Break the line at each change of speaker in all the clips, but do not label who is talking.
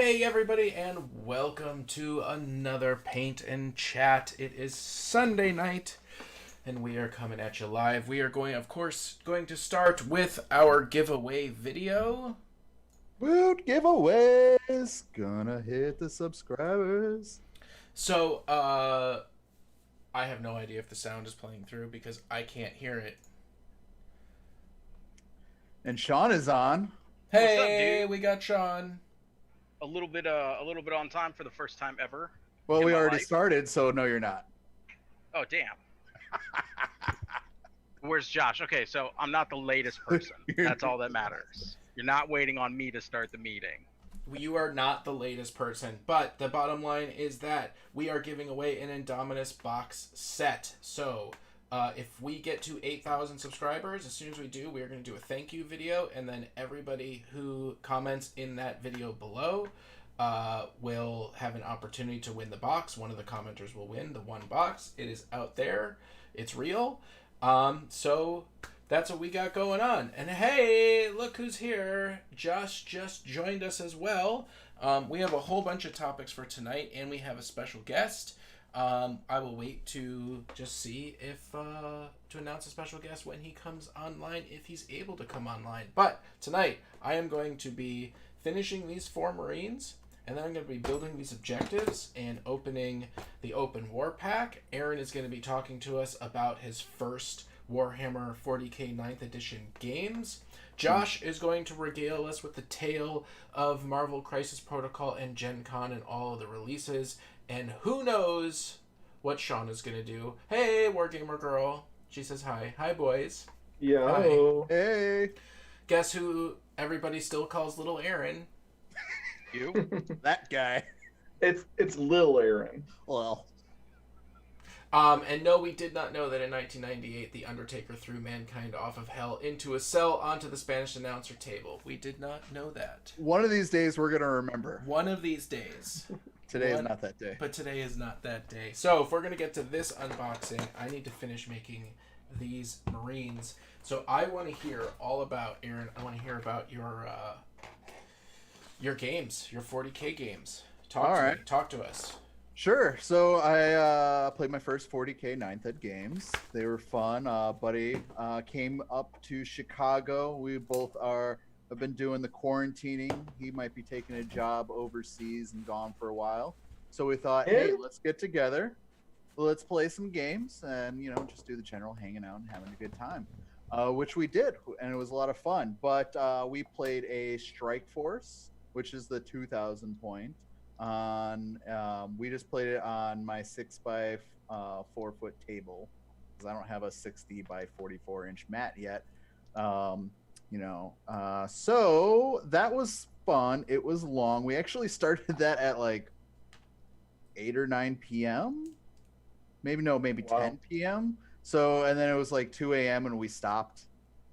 Hey everybody, and welcome to another Paint and Chat. It is Sunday night, and we are coming at you live. We are of course, going to start with our giveaway video.
Woot giveaways, gonna hit the subscribers.
So, I have no idea if the sound is playing through because I can't hear it.
And Sean is on.
Hey,
What's up, dude?
we got Sean.
A little bit on time for the first time ever.
Well,
in
we
my
already
life.
started, so no, you're not.
Oh, damn. Where's Josh? Okay, so I'm not the latest person. That's all that matters. You're not waiting on me to start the meeting.
You are not the latest person, but the bottom line is that we are giving away an Indominus box set. So, if we get to 8,000 subscribers, as soon as we do, we are going to do a thank you video, and then everybody who comments in that video below will have an opportunity to win the box. One of the commenters will win the one box. It is out there. It's real. So that's what we got going on. And hey, look who's here. Josh just joined us as well. We have a whole bunch of topics for tonight, and we have a special guest. I will wait to just see if to announce a special guest when he comes online, if he's able to come online. But tonight, I am going to be finishing these 4 Marines, and then I'm going to be building these objectives and opening the Open War Pack. Aaron is going to be talking to us about his first Warhammer 40k 9th edition games. Josh is going to regale us with the tale of Marvel Crisis Protocol and GenCon and all of the releases. And who knows what Sean is going to do. Hey, Wargamer Girl. She says hi. Hi, boys.
Yo.
Hi.
Hey,
Guess who everybody still calls Little Aaron?
You?
that guy.
It's Lil Aaron.
Well,
And no, we did not know that in 1998, The Undertaker threw mankind off of hell into a cell onto the Spanish announcer table. We did not know that.
one of these days we're gonna remember.
One of these days.
Today is not that day.
But today is not that day. So if we're going to get to this unboxing, I need to finish making these Marines. So I want to hear all about, Aaron, I want to hear about your games, your 40k games. Talk to us.
Sure. So I played my first 40k 9th ed games. They were fun. Buddy came up to Chicago. We both have been doing the quarantining. He might be taking a job overseas and gone for a while. So we thought, hey, let's get together. Let's play some games and, just do the general hanging out and having a good time, which we did. And it was a lot of fun. But we played a Strike Force, which is the 2,000 point. We just played it on my 6 by 4 foot table because I don't have a 60 by 44 inch mat yet. So that was fun. It was long. We actually started that at like 8 or 9 p.m. Maybe
Wow.
10 p.m. So, and then it was like 2 a.m. and we stopped,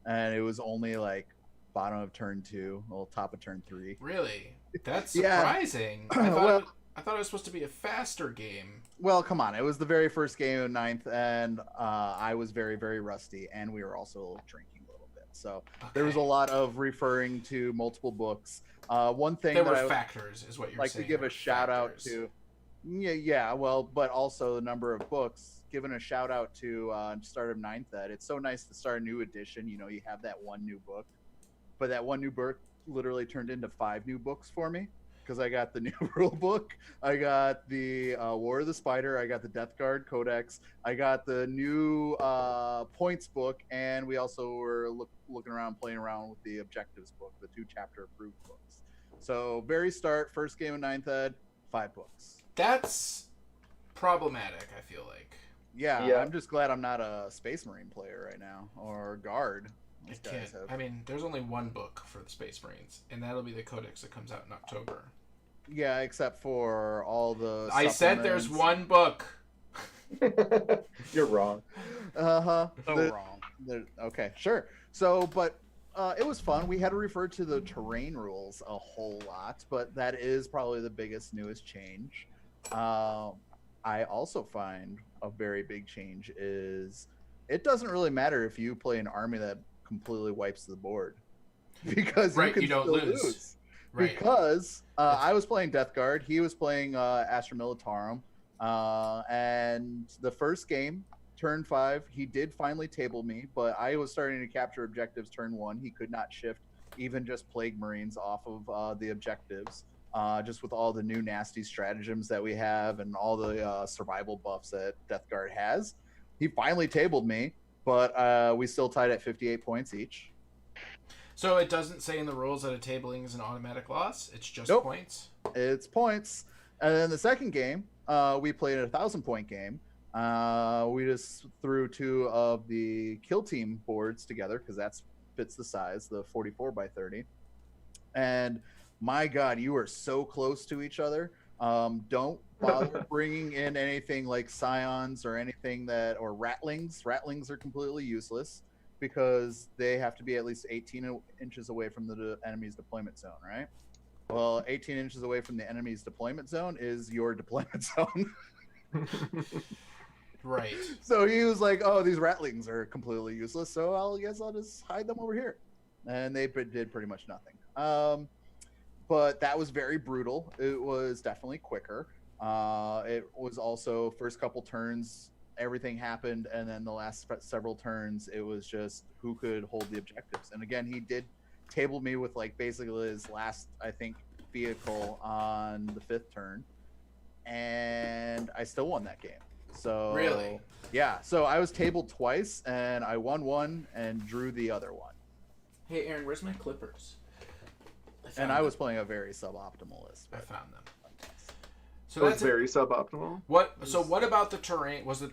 and it was only like bottom of turn 2, well, top of turn 3.
Really? That's
Yeah.
surprising. I thought it was supposed to be a faster game.
Well, come on. It was the very first game of 9th, and I was very, very rusty, and we were also drinking a little bit. So there was a lot of referring to multiple books. One thing
There
that
were
I would
factors, is what you're
like
saying.
to give
There
a
were
shout out
factors.
to, but also the number of books. Giving a shout out to start of 9th ed. It's so nice to start a new edition. You have that one new book, but that one new book literally turned into 5 new books for me. Because I got the new rule book, I got the War of the Spider, I got the Death Guard Codex, I got the new points book, and we also were looking around, playing around with the objectives book, the 2 chapter approved books. So very start, first game of 9th ed, 5 books.
That's problematic, I feel like.
Yeah, I'm just glad I'm not a Space Marine player right now, or Guard.
It can't. I mean, there's only one book for the Space Marines, and that'll be the Codex that comes out in October.
Yeah, except for all the
I said there's one book.
You're wrong.
Uh-huh.
So wrong.
Okay, sure. So, but it was fun. We had to refer to the terrain rules a whole lot, but that is probably the biggest, newest change. I also find a very big change is it doesn't really matter if you play an army that completely wipes the board because
Right,
you
you don't
still
lose. Right.
because I was playing Death Guard, he was playing Astra Militarum, and the first game, turn 5, he did finally table me, but I was starting to capture objectives turn 1. He could not shift even just Plague Marines off of the objectives. Just with all the new nasty stratagems that we have and all the survival buffs that Death Guard has, he finally tabled me, but we still tied at 58 points each.
So it doesn't say in the rules that a tabling is an automatic loss. It's just
Nope.
points.
It's points. And then the second game, we played a 1,000-point game. We just threw 2 of the kill team boards together because that fits the size, the 44 by 30. And my God, you are so close to each other. Don't bother bringing in anything like scions or anything or rattlings. Rattlings are completely useless because they have to be at least 18 inches away from the enemy's deployment zone, right? Well, 18 inches away from the enemy's deployment zone is your deployment zone.
Right.
So he was like, "Oh, these rattlings are completely useless, so I guess I'll just hide them over here." And they did pretty much nothing. But that was very brutal. It was definitely quicker. It was also first couple turns, everything happened, and then the last several turns, it was just who could hold the objectives. And again, he did table me with like basically his last, I think, vehicle on the 5th turn, and I still won that game. So
Really?
Yeah. So I was tabled twice, and I won one and drew the other one.
Hey, Aaron, where's my clippers?
And I was playing a very suboptimal list.
I
But
found them. So
So
that's
it's very suboptimal.
What? So what about the terrain? Was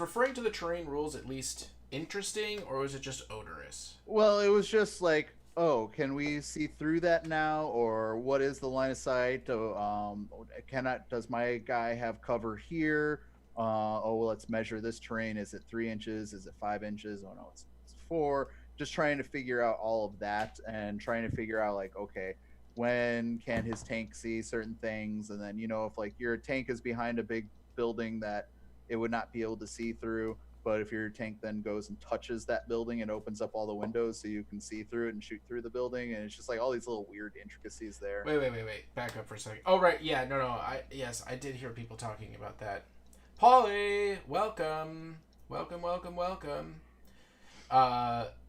referring to the terrain rules at least interesting, or was it just odorous?
Well, it was just like, oh, can we see through that now, or what is the line of sight? Does my guy have cover here? Oh, well, let's measure this terrain. Is it 3 inches? Is it 5 inches? Oh no, it's 4. Just trying to figure out all of that and trying to figure out like, okay, when can his tank see certain things? And then, if like your tank is behind a big building that it would not be able to see through, but if your tank then goes and touches that building and opens up all the windows so you can see through it and shoot through the building, and it's just like all these little weird intricacies there.
Wait. Back up for a second. Oh, right. Yeah, no. I did hear people talking about that. Polly, welcome.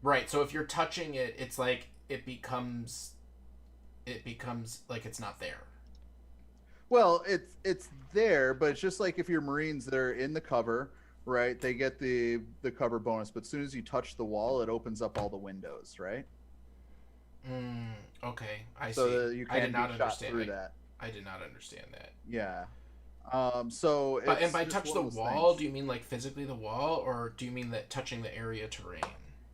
Right. So if you're touching it, it's like it becomes like it's not there.
Well, it's there, but it's just like if you're Marines that are in the cover, right? They get the cover bonus, but as soon as you touch the wall, it opens up all the windows, right?
Okay, I see.
So that you
I
can
did not
be shot
understand
through that.
I did not understand that.
Yeah. So it's
And by
just
touch
one
the
of those
wall,
things.
do you mean like physically the wall, or do you mean that touching the area terrain?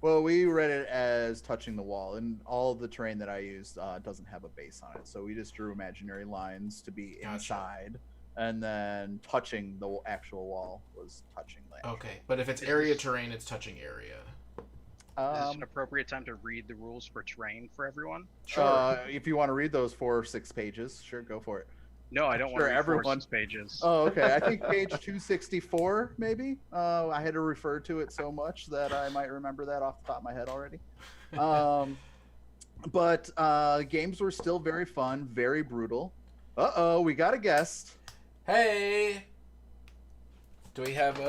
Well, we read it as touching the wall, and all of the terrain that I used doesn't have a base on it, so we just drew imaginary lines to be
Gotcha.
inside, and then touching the actual wall was touching the actual.
Okay, but if it's area terrain, it's touching area.
Is this an appropriate time to read the rules for terrain for everyone?
Sure.
If you want to read those 4 or 6 pages, sure, go for it.
No, I don't want to read
everyone-
4 pages.
Oh, okay. I think page 264, maybe. I had to refer to it so much that I might remember that off the top of my head already. But games were still very fun, very brutal. Uh-oh, we got a guest.
Hey, do we have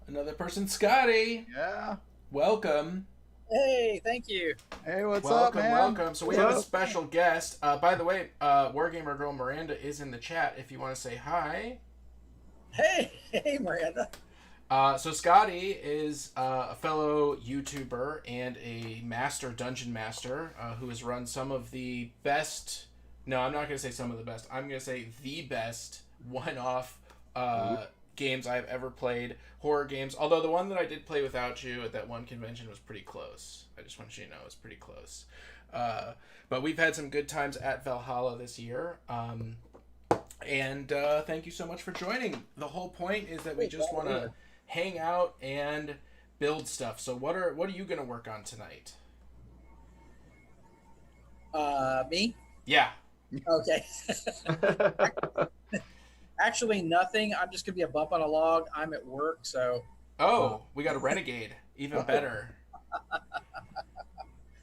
another person? Scotty,
Yeah.
welcome.
Hey, thank you.
Hey, what's up, man?
Welcome. So we have a
What's up?
special guest. By the way, Wargamer Girl Miranda is in the chat if you want to say hi.
Hey, Miranda.
So Scotty is a fellow YouTuber and a dungeon master who has run some of the best. No, I'm not going to say some of the best. I'm going to say the best one-off games I've ever played. Horror games. Although the one that I did play without you at that one convention was pretty close. I just want you to know it was pretty close. But we've had some good times at Valhalla this year. And thank you so much for joining. The whole point is that we just want to hang out and build stuff. So what are you going to work on tonight?
Me?
Yeah.
Okay. Actually, nothing. I'm just gonna be a bump on a log. I'm at work, so.
Oh, we got a renegade. Even better.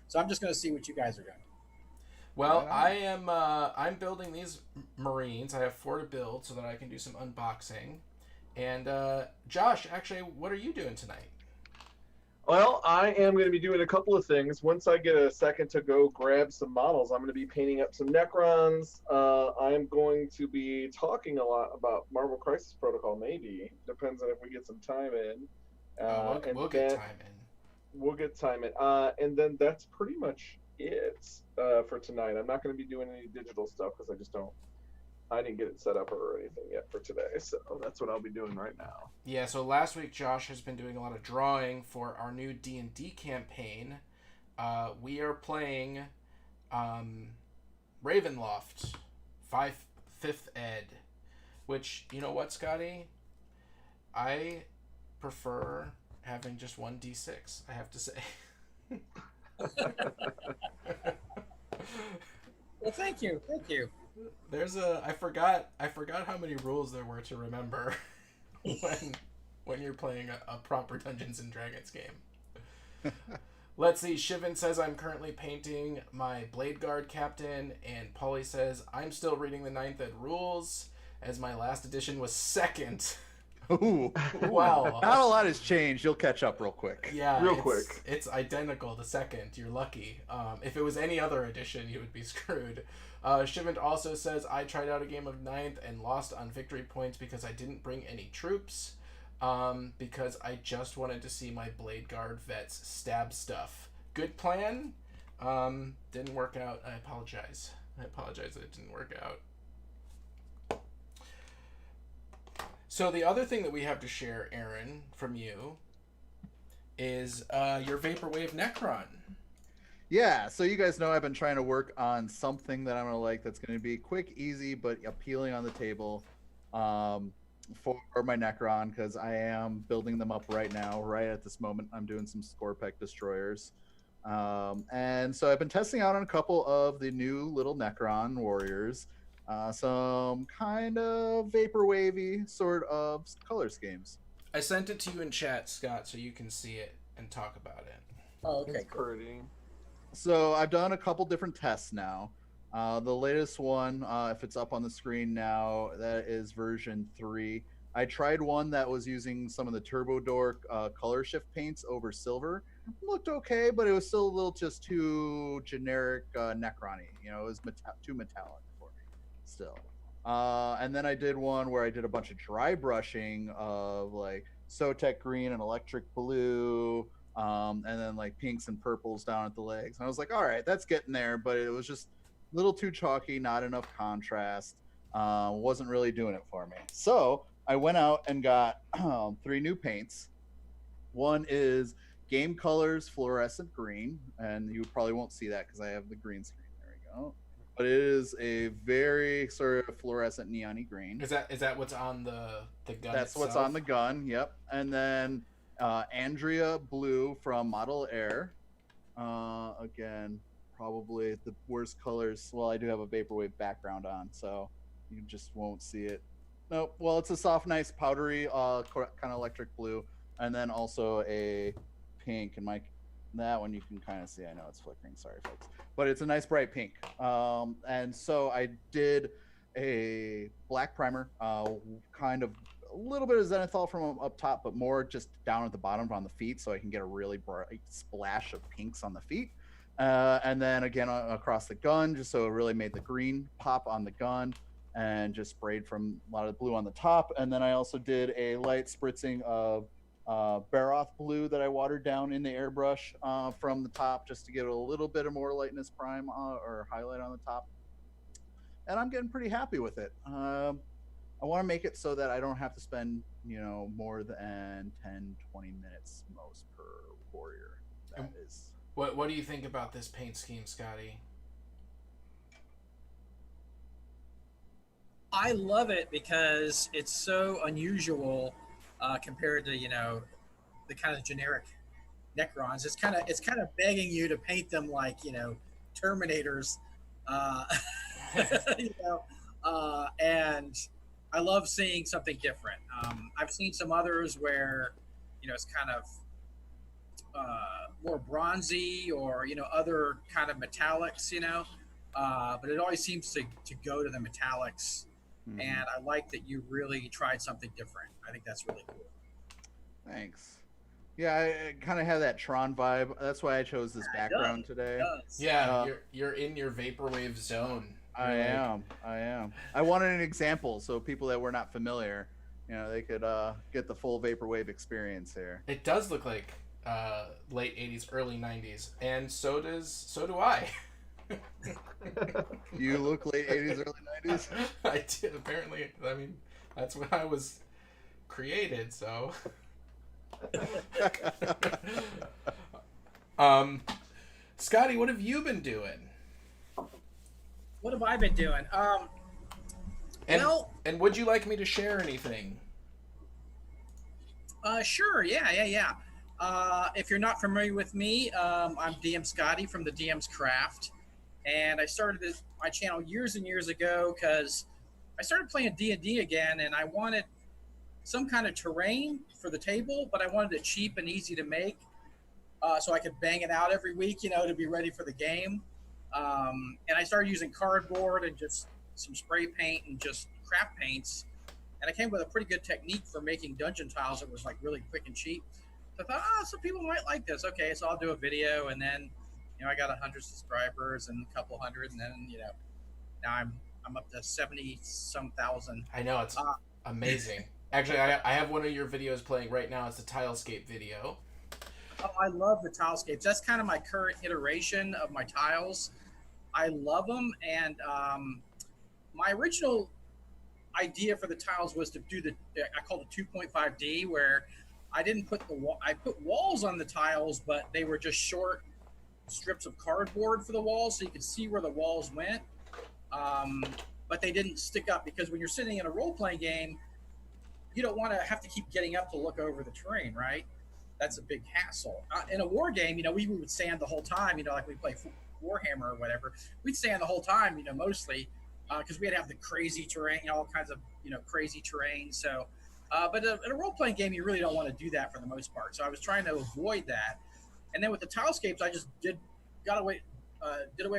So I'm just gonna see what you guys are doing.
Well,
Right on.
I'm building these Marines. I have 4 to build so that I can do some unboxing. And Josh, actually, what are you doing tonight?
Well, I am going to be doing a couple of things. Once I get a second to go grab some models, I'm going to be painting up some Necrons. I'm going to be talking a lot about Marvel Crisis Protocol, maybe. Depends on if we get some time in.
We'll get time in.
We'll get time in. And then that's pretty much it for tonight. I'm not going to be doing any digital stuff because I didn't get it set up or anything yet for today. So that's what I'll be doing right now.
Yeah, so last week Josh has been doing a lot of drawing for our new D&D campaign. We are playing Ravenloft 5th Ed, which, you know what, Scotty? I prefer having just 1d6, I have to say.
Well, thank you.
There's I forgot how many rules there were to remember when you're playing a proper Dungeons and Dragons game. Let's see. Shivan says I'm currently painting my Blade Guard captain, and Polly says I'm still reading the 9th Ed rules as my last edition was 2nd.
Ooh.
Wow.
Not a lot has changed. You'll catch up real quick.
Yeah,
Real quick.
It's identical to 2nd. You're lucky. If it was any other edition, you would be screwed. Shivant also says, I tried out a game of 9th and lost on victory points because I didn't bring any troops. Because I just wanted to see my Blade Guard vets stab stuff. Good plan. Didn't work out. I apologize that it didn't work out. So the other thing that we have to share, Aaron, from you, is your Vaporwave Necron.
Yeah, so you guys know I've been trying to work on something that I'm gonna like that's gonna be quick, easy, but appealing on the table for my Necron, because I am building them up right now. Right at this moment, I'm doing some Scorpec destroyers, and so I've been testing out on a couple of the new little Necron Warriors. Some kind of vaporwavy sort of color schemes.
I sent it to you in chat, Scott, so you can see it and talk about it.
Oh, okay.
It's pretty.
So I've done a couple different tests now. The latest one, if it's up on the screen now, that is version 3. I tried one that was using some of the Turbo Dork color shift paints over silver. Looked okay, but it was still a little just too generic Necron-y. You know, it was too metallic for me still. And then I did one where I did a bunch of dry brushing of like Sotek green and electric blue, and then like pinks and purples down at the legs. And I was like, all right, that's getting there, but it was just a little too chalky, not enough contrast. Wasn't really doing it for me. So I went out and got 3 new paints. One is Game Colors Fluorescent Green, and you probably won't see that because I have the green screen. There we go. But it is a very sort of fluorescent neon-y green.
Is that what's on the gun?
That's
itself?
what's on the gun. Yep. And then Andrea Blue from Model Air. Again, probably the worst colors. Well, I do have a vaporwave background on, so you just won't see it. Nope. Well, it's a soft, nice, powdery, kind of electric blue, and then also a pink. And that one you can kind of see. I know it's flickering. Sorry, folks. But it's a nice bright pink. And so I did a black primer, kind of a little bit of zenithal from up top, but more just down at the bottom on the feet, so I can get a really bright splash of pinks on the feet. And then again across the gun, just so it really made the green pop on the gun, and just sprayed from a lot of blue on the top. And then I also did a light spritzing of Baroth blue that I watered down in the airbrush from the top, just to give it a little bit of more lightness prime or highlight on the top. And I'm getting pretty happy with it. I want to make it so that I don't have to spend, more than 10, 20 minutes most per warrior. That is.
What do you think about this paint scheme, Scotty?
I love it because it's so unusual compared to the kind of generic Necrons. It's kind of begging you to paint them like Terminators, and I love seeing something different. I've seen some others where it's kind of more bronzy or other kind of metallics, but it always seems to go to the metallics.
Mhm.
And I like that you really tried something different. I think that's really cool.
Thanks. Yeah, I kind of have that Tron vibe. That's why I chose this background today.
It does.
Yeah, you're in your vaporwave zone.
I am. I wanted an example so people that were not familiar, they could get the full vaporwave experience here.
It does look like late 80s, early 90s, and so do I.
You look late 80s, early 90s?
I did, apparently. I mean, that's when I was created, so. Scotty, what have you been doing?
What have I been doing?
And would you like me to share anything?
Sure. Yeah. If you're not familiar with me, I'm DM Scotty from TheDMsCraft, and I started my channel years and years ago because I started playing D&D again, and I wanted some kind of terrain for the table, but I wanted it cheap and easy to make, so I could bang it out every week, to be ready for the game. And I started using cardboard and just some spray paint and just craft paints. And I came with a pretty good technique for making dungeon tiles that was like really quick and cheap. So I thought, some people might like this. Okay, so I'll do a video. And then, I got 100 subscribers and a couple hundred. And then, now I'm up to 70-some thousand.
I know, it's amazing. Actually, I have one of your videos playing right now. It's a Tilescape video.
Oh, I love the Tilescapes. That's kind of my current iteration of my tiles. I love them, and my original idea for the tiles was to do I call it 2.5D, where I didn't put I put walls on the tiles, but they were just short strips of cardboard for the walls, so you could see where the walls went. But they didn't stick up, because when you're sitting in a role-playing game, you don't want to have to keep getting up to look over the terrain, right? That's a big hassle. In a war game, we would stand the whole time, like we play Warhammer or whatever. We'd stand the whole time, mostly, because we had to have the crazy terrain, all kinds of, crazy terrain. So, but in a role-playing game, you really don't want to do that for the most part. So I was trying to avoid that. And then with the Tilescapes, I just did away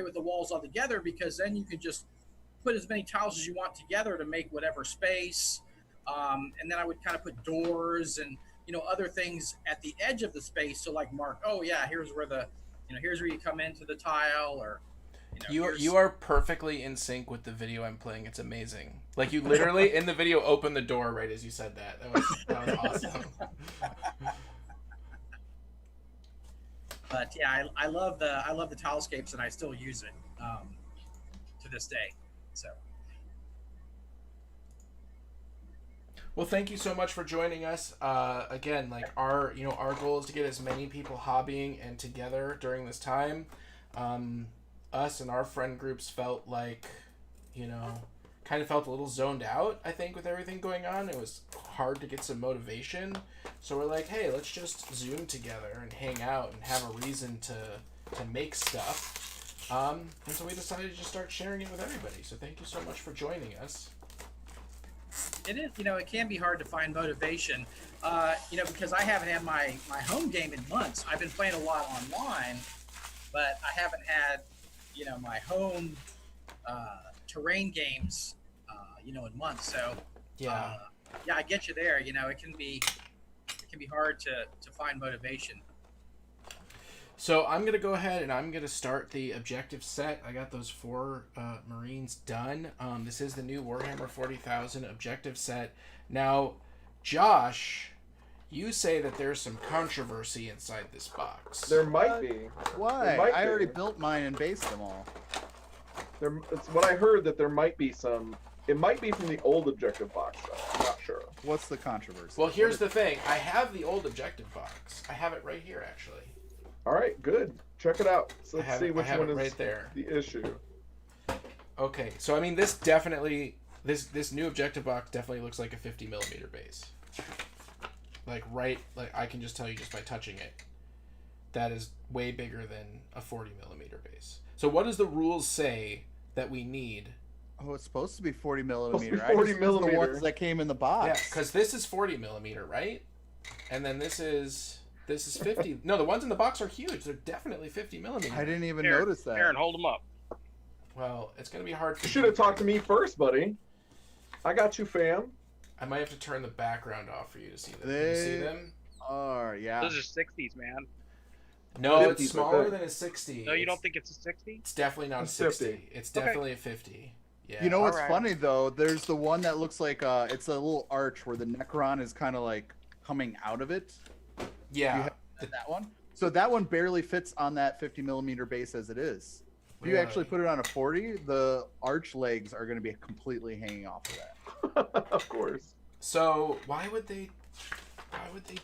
with the walls altogether, because then you can just put as many tiles as you want together to make whatever space. And then I would kind of put doors and other things at the edge of the space to mark, oh yeah, here's where here's where you come into the tile, or
you are perfectly in sync with the video I'm playing. It's amazing. Like, you literally in the video opened the door right as you said that. That was awesome.
But yeah, I love the Tilescapes, and I still use it to this day. So.
Well, thank you so much for joining us. Again, our goal is to get as many people hobbying and together during this time. Us and our friend groups felt kind of felt a little zoned out, I think, with everything going on. It was hard to get some motivation. So we're like, hey, let's just Zoom together and hang out and have a reason to make stuff. And so we decided to just start sharing it with everybody. So thank you so much for joining us.
It is, it can be hard to find motivation, because I haven't had my home game in months. I've been playing a lot online, but I haven't had, my home terrain games, in months. So,
yeah,
I get you there. It can be hard to find motivation.
So I'm going to go ahead and I'm going to start the objective set. I got those 4 Marines done. This is the new Warhammer 40,000 objective set. Now, Josh, you say that there's some controversy inside this box.
There might be.
Why?
There might
I
be.
already built mine and based them all.
It's what I heard, that there might be some. It might be from the old objective box, though. I'm not sure.
What's the controversy?
Well, here's the thing. I have the old objective box. I have it right here, actually.
All right, good. Check it out. So let's see which one is
right there.
the issue.
Okay, so I mean, this definitely, this new objective box definitely looks like a 50mm base. I can just tell you just by touching it, that is way bigger than a 40mm base. So what does the rules say that we need?
Oh, it's supposed to be 40mm.
Supposed to be
I just
40
used the
millimeter.
ones that came in the box.
Yeah, because this is 40mm, right? And then this is 50. No, the ones in the box are huge. They're definitely 50mm.
I didn't even
Aaron,
notice that.
Aaron, hold them up.
Well, it's gonna be hard for
You should have talked to me first, buddy. I got you, fam.
I might have to turn the background off for you to see them. Can you see them?
Yeah.
Those are 60s, man.
No, it's
50s, I
smaller
think.
than a 60.
No, you don't
It's-
think it's a 60?
It's definitely not a
It's
60.
50.
It's definitely a 50. Yeah.
You know what's
Alright.
funny though? There's the one that looks like it's a little arch where the Necron is kind of like coming out of it.
Yeah.
You have that one. So that one barely fits on that 50mm base as it is. If you actually
Really?
put it on a 40, the arch legs are going to be completely hanging off of that.
Of course.
So why would they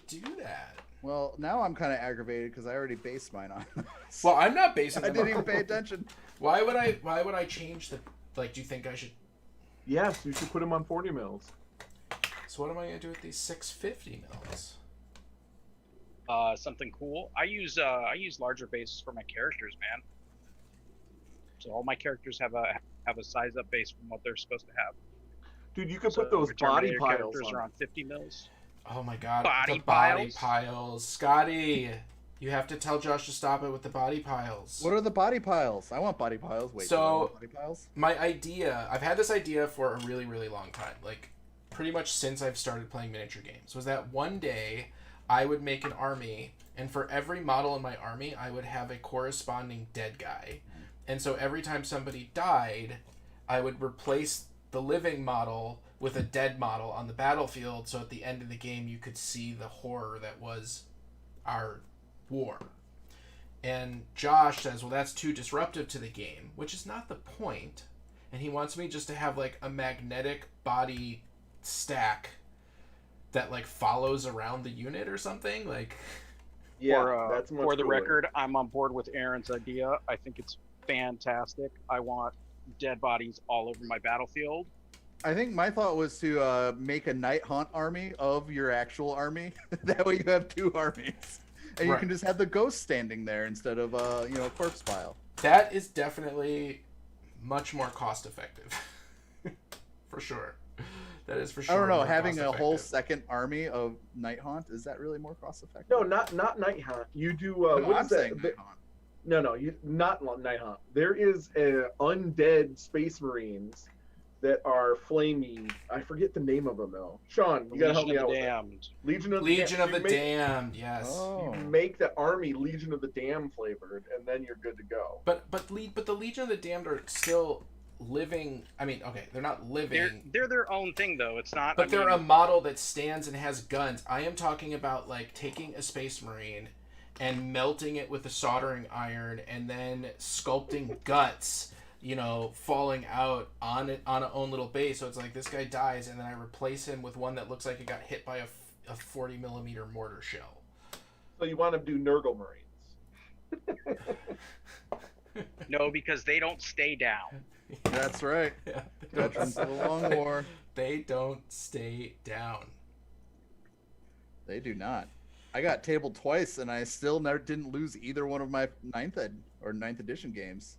do that?
Well, now I'm kind of aggravated because I already based mine on this.
Well, I'm not basing
I
them
didn't
on-
even pay attention.
Why would I change the like? Do you think I should?
Yes, you should put them on 40 mils.
So what am I gonna do with these 650 mils?
Something cool. I use larger bases for my characters, man. So all my characters have a size up base from what they're supposed to have.
Dude, you could
So
put those body
Terminator
piles
characters
on.
are on 50 mils.
Oh my god,
Body
the body
piles?
piles, Scotty. You have to tell Josh to stop it with the body piles.
What are the body piles? I want body piles. Wait, do I
So-
want body piles?
My idea, I've had this idea for a really, really long time, like pretty much since I've started playing miniature games, was that one day I would make an army, and for every model in my army, I would have a corresponding dead guy. And so every time somebody died, I would replace the living model with a dead model on the battlefield, so at the end of the game you could see the horror that was our war. And Josh says, well, that's too disruptive to the game, which is not the point. And he wants me just to have like a magnetic body stack that like follows around the unit or something. Like,
Yeah, that's much
for the
cooler.
record, I'm on board with Aaron's idea. I think it's fantastic. I want dead bodies all over my battlefield.
I think my thought was to make a night hunt army of your actual army. That way you have two armies, and you
Right.
can just have the ghost standing there instead of a corpse pile.
that is definitely much more cost effective. For sure. That is for sure.
I don't know.
more
Having a whole
cost-effective.
second army of night hunt, is that really more cost effective?
No, not night hunt. You do.
No,
What
I'm
is that?
saying night hunt.
No, you not night hunt. There is undead space marines that are flaming. I forget the name of them though. Sean, you gotta help me
Legion
out
of
with
the
that.
Damned.
Legion of
Legion of the
you make-
Damned, yes.
Oh.
You make the army Legion of the Damned flavored, and then you're good to go.
But the Legion of the Damned are still living. I mean, okay, they're not living.
They're their own thing though. It's not.
But
I
they're
mean,
a model that stands and has guns. I am talking about like taking a space marine and melting it with a soldering iron and then sculpting guts, falling out on it on a own little base. So it's like this guy dies and then I replace him with one that looks like it got hit by a 40mm mortar shell.
So you want to do Nurgle marines?
No, because they don't stay down.
That's right.
Yeah,
Veterans of the Long War.
they don't stay down.
They do not. I got tabled twice, and I still never didn't lose either one of my 9th edition games.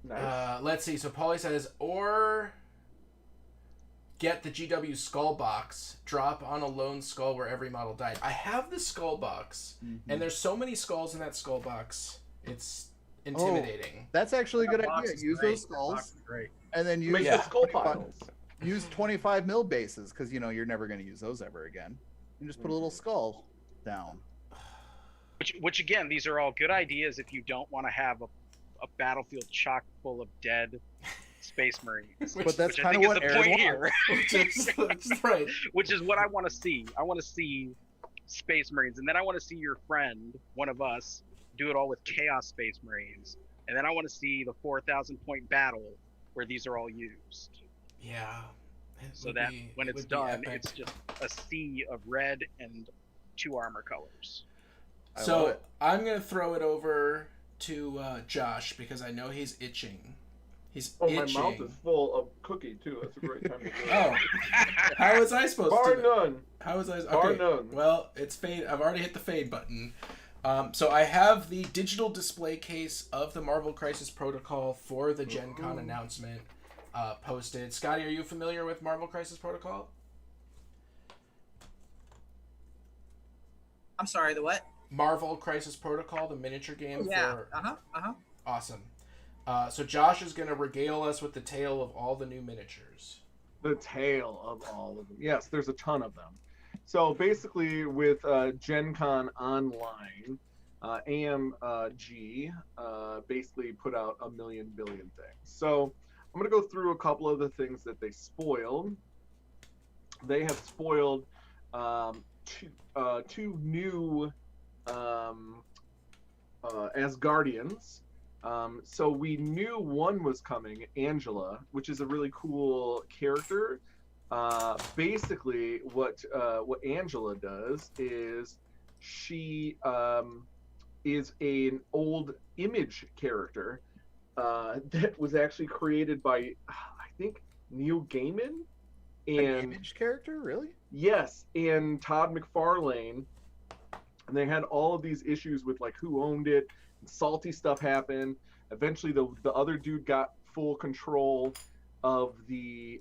Nice.
Let's see. So Paulie says, or get the GW skull box, drop on a lone skull where every model died. I have the skull box, and there's so many skulls in that skull box. It's intimidating.
That's actually a good
That box
idea.
is
Use
great.
those
That box
skulls,
is great.
and then use
Make
Yeah.
the skull
25
piles.
use 25 mil bases because you're never going to use those ever again. You just put a little skull down.
Which again, these are all good ideas if you don't want to have a battlefield chock full of dead space marines.
But that's
Which I
kind of
think is
what
the
Aaron
point
wants.
here.
Which is right.
Which is what I want to see. I want to see space marines, and then I want to see your friend, one of us, do it all with chaos space marines, and then I want to see the 4,000 point battle where these are all used.
Yeah. It
So
would
that
be-
when
it
it's
would be
done,
epic.
it's just a sea of red and 2 armor colors.
I love
So
it.
I'm gonna throw it over to Josh because I know he's itching. He's
Oh,
itching.
my mouth is full of cookie too. That's a great time to do it.
Oh, how was I supposed
Bar
to?
none.
How was I? Okay.
Bar none.
Well, it's fade. I've already hit the fade button. So I have the digital display case of the Marvel Crisis Protocol for the GenCon announcement posted. Scotty, are you familiar with Marvel Crisis Protocol?
I'm sorry, the what?
Marvel Crisis Protocol, the miniature game
Yeah.
for
Uh-huh.
awesome. So Josh is going to regale us with the tale of all the new miniatures.
The tale of all of them. Yes, there's a ton of them. So basically, with GenCon Online, AMG basically put out a million billion things. So I'm going to go through a couple of the things that they spoiled. They have spoiled two new Asgardians. So we knew one was coming, Angela, which is a really cool character. Basically, what Angela does is she is an old Image character that was actually created by, I think, Neil Gaiman.
An
And
Image character, really?
yes, and Todd McFarlane. And they had all of these issues with like who owned it. Salty stuff happened. Eventually, the other dude got full control of the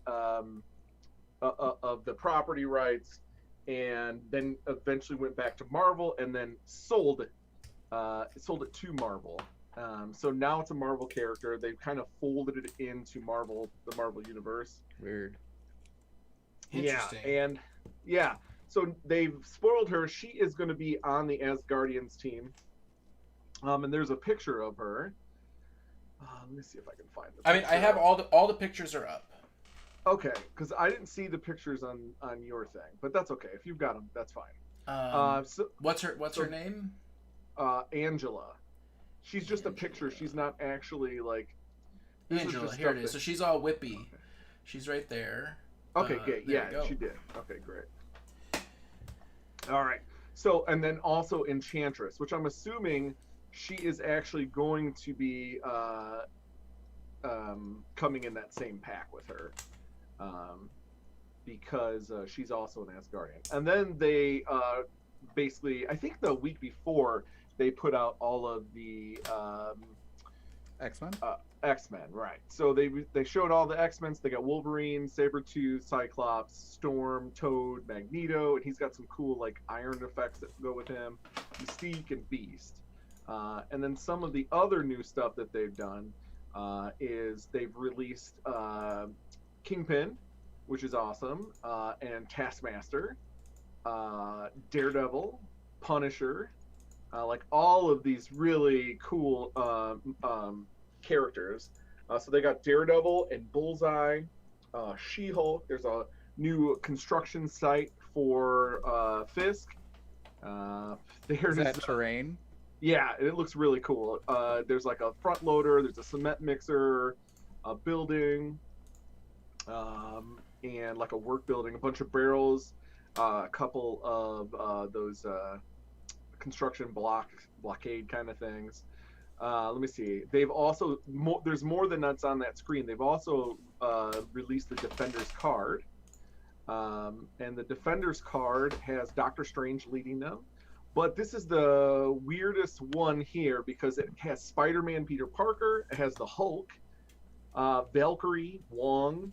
property rights, and then eventually went back to Marvel, and then sold it to Marvel. So now it's a Marvel character. They've kind of folded it into the Marvel universe.
Weird.
Interesting.
Yeah, and yeah. So they've spoiled her. She is going to be on the Asgardians team. And there's a picture of her. Let me see if I can find the picture.
I have all the pictures are up.
Okay, because I didn't see the pictures on your thing, but that's okay. If you've got them, that's fine.
What's her name?
Angela. She's just a picture. She's not actually like.
Angela. Here it is. So she's all whippy. Okay. She's right there.
Okay, good. Yeah, she did. Okay, great. All right. So, and then also Enchantress, which I'm assuming she is actually going to be coming in that same pack with her, because she's also an Asgardian. And then they basically, I think the week before, they put out all of the
X-Men?
X-Men, right. So they showed all the X-Men. So they got Wolverine, Sabretooth, Cyclops, Storm, Toad, Magneto, and he's got some cool like iron effects that go with him, Mystique, and Beast. And then some of the other new stuff that they've done is they've released Kingpin, which is awesome, and Taskmaster, Daredevil, Punisher, like all of these really cool characters. So they got Daredevil and Bullseye, She-Hulk. There's a new construction site for Fisk. There's
Is that terrain?
Yeah, it looks really cool. There's like a front loader. There's a cement mixer, a building, and like a work building, a bunch of barrels, a couple of those construction blockade kind of things. Let me see. They've also there's more than that's on that screen. They've also released the Defenders card, and the Defenders card has Doctor Strange leading them. But this is the weirdest one here because it has Spider-Man, Peter Parker. It has the Hulk, Valkyrie, Wong,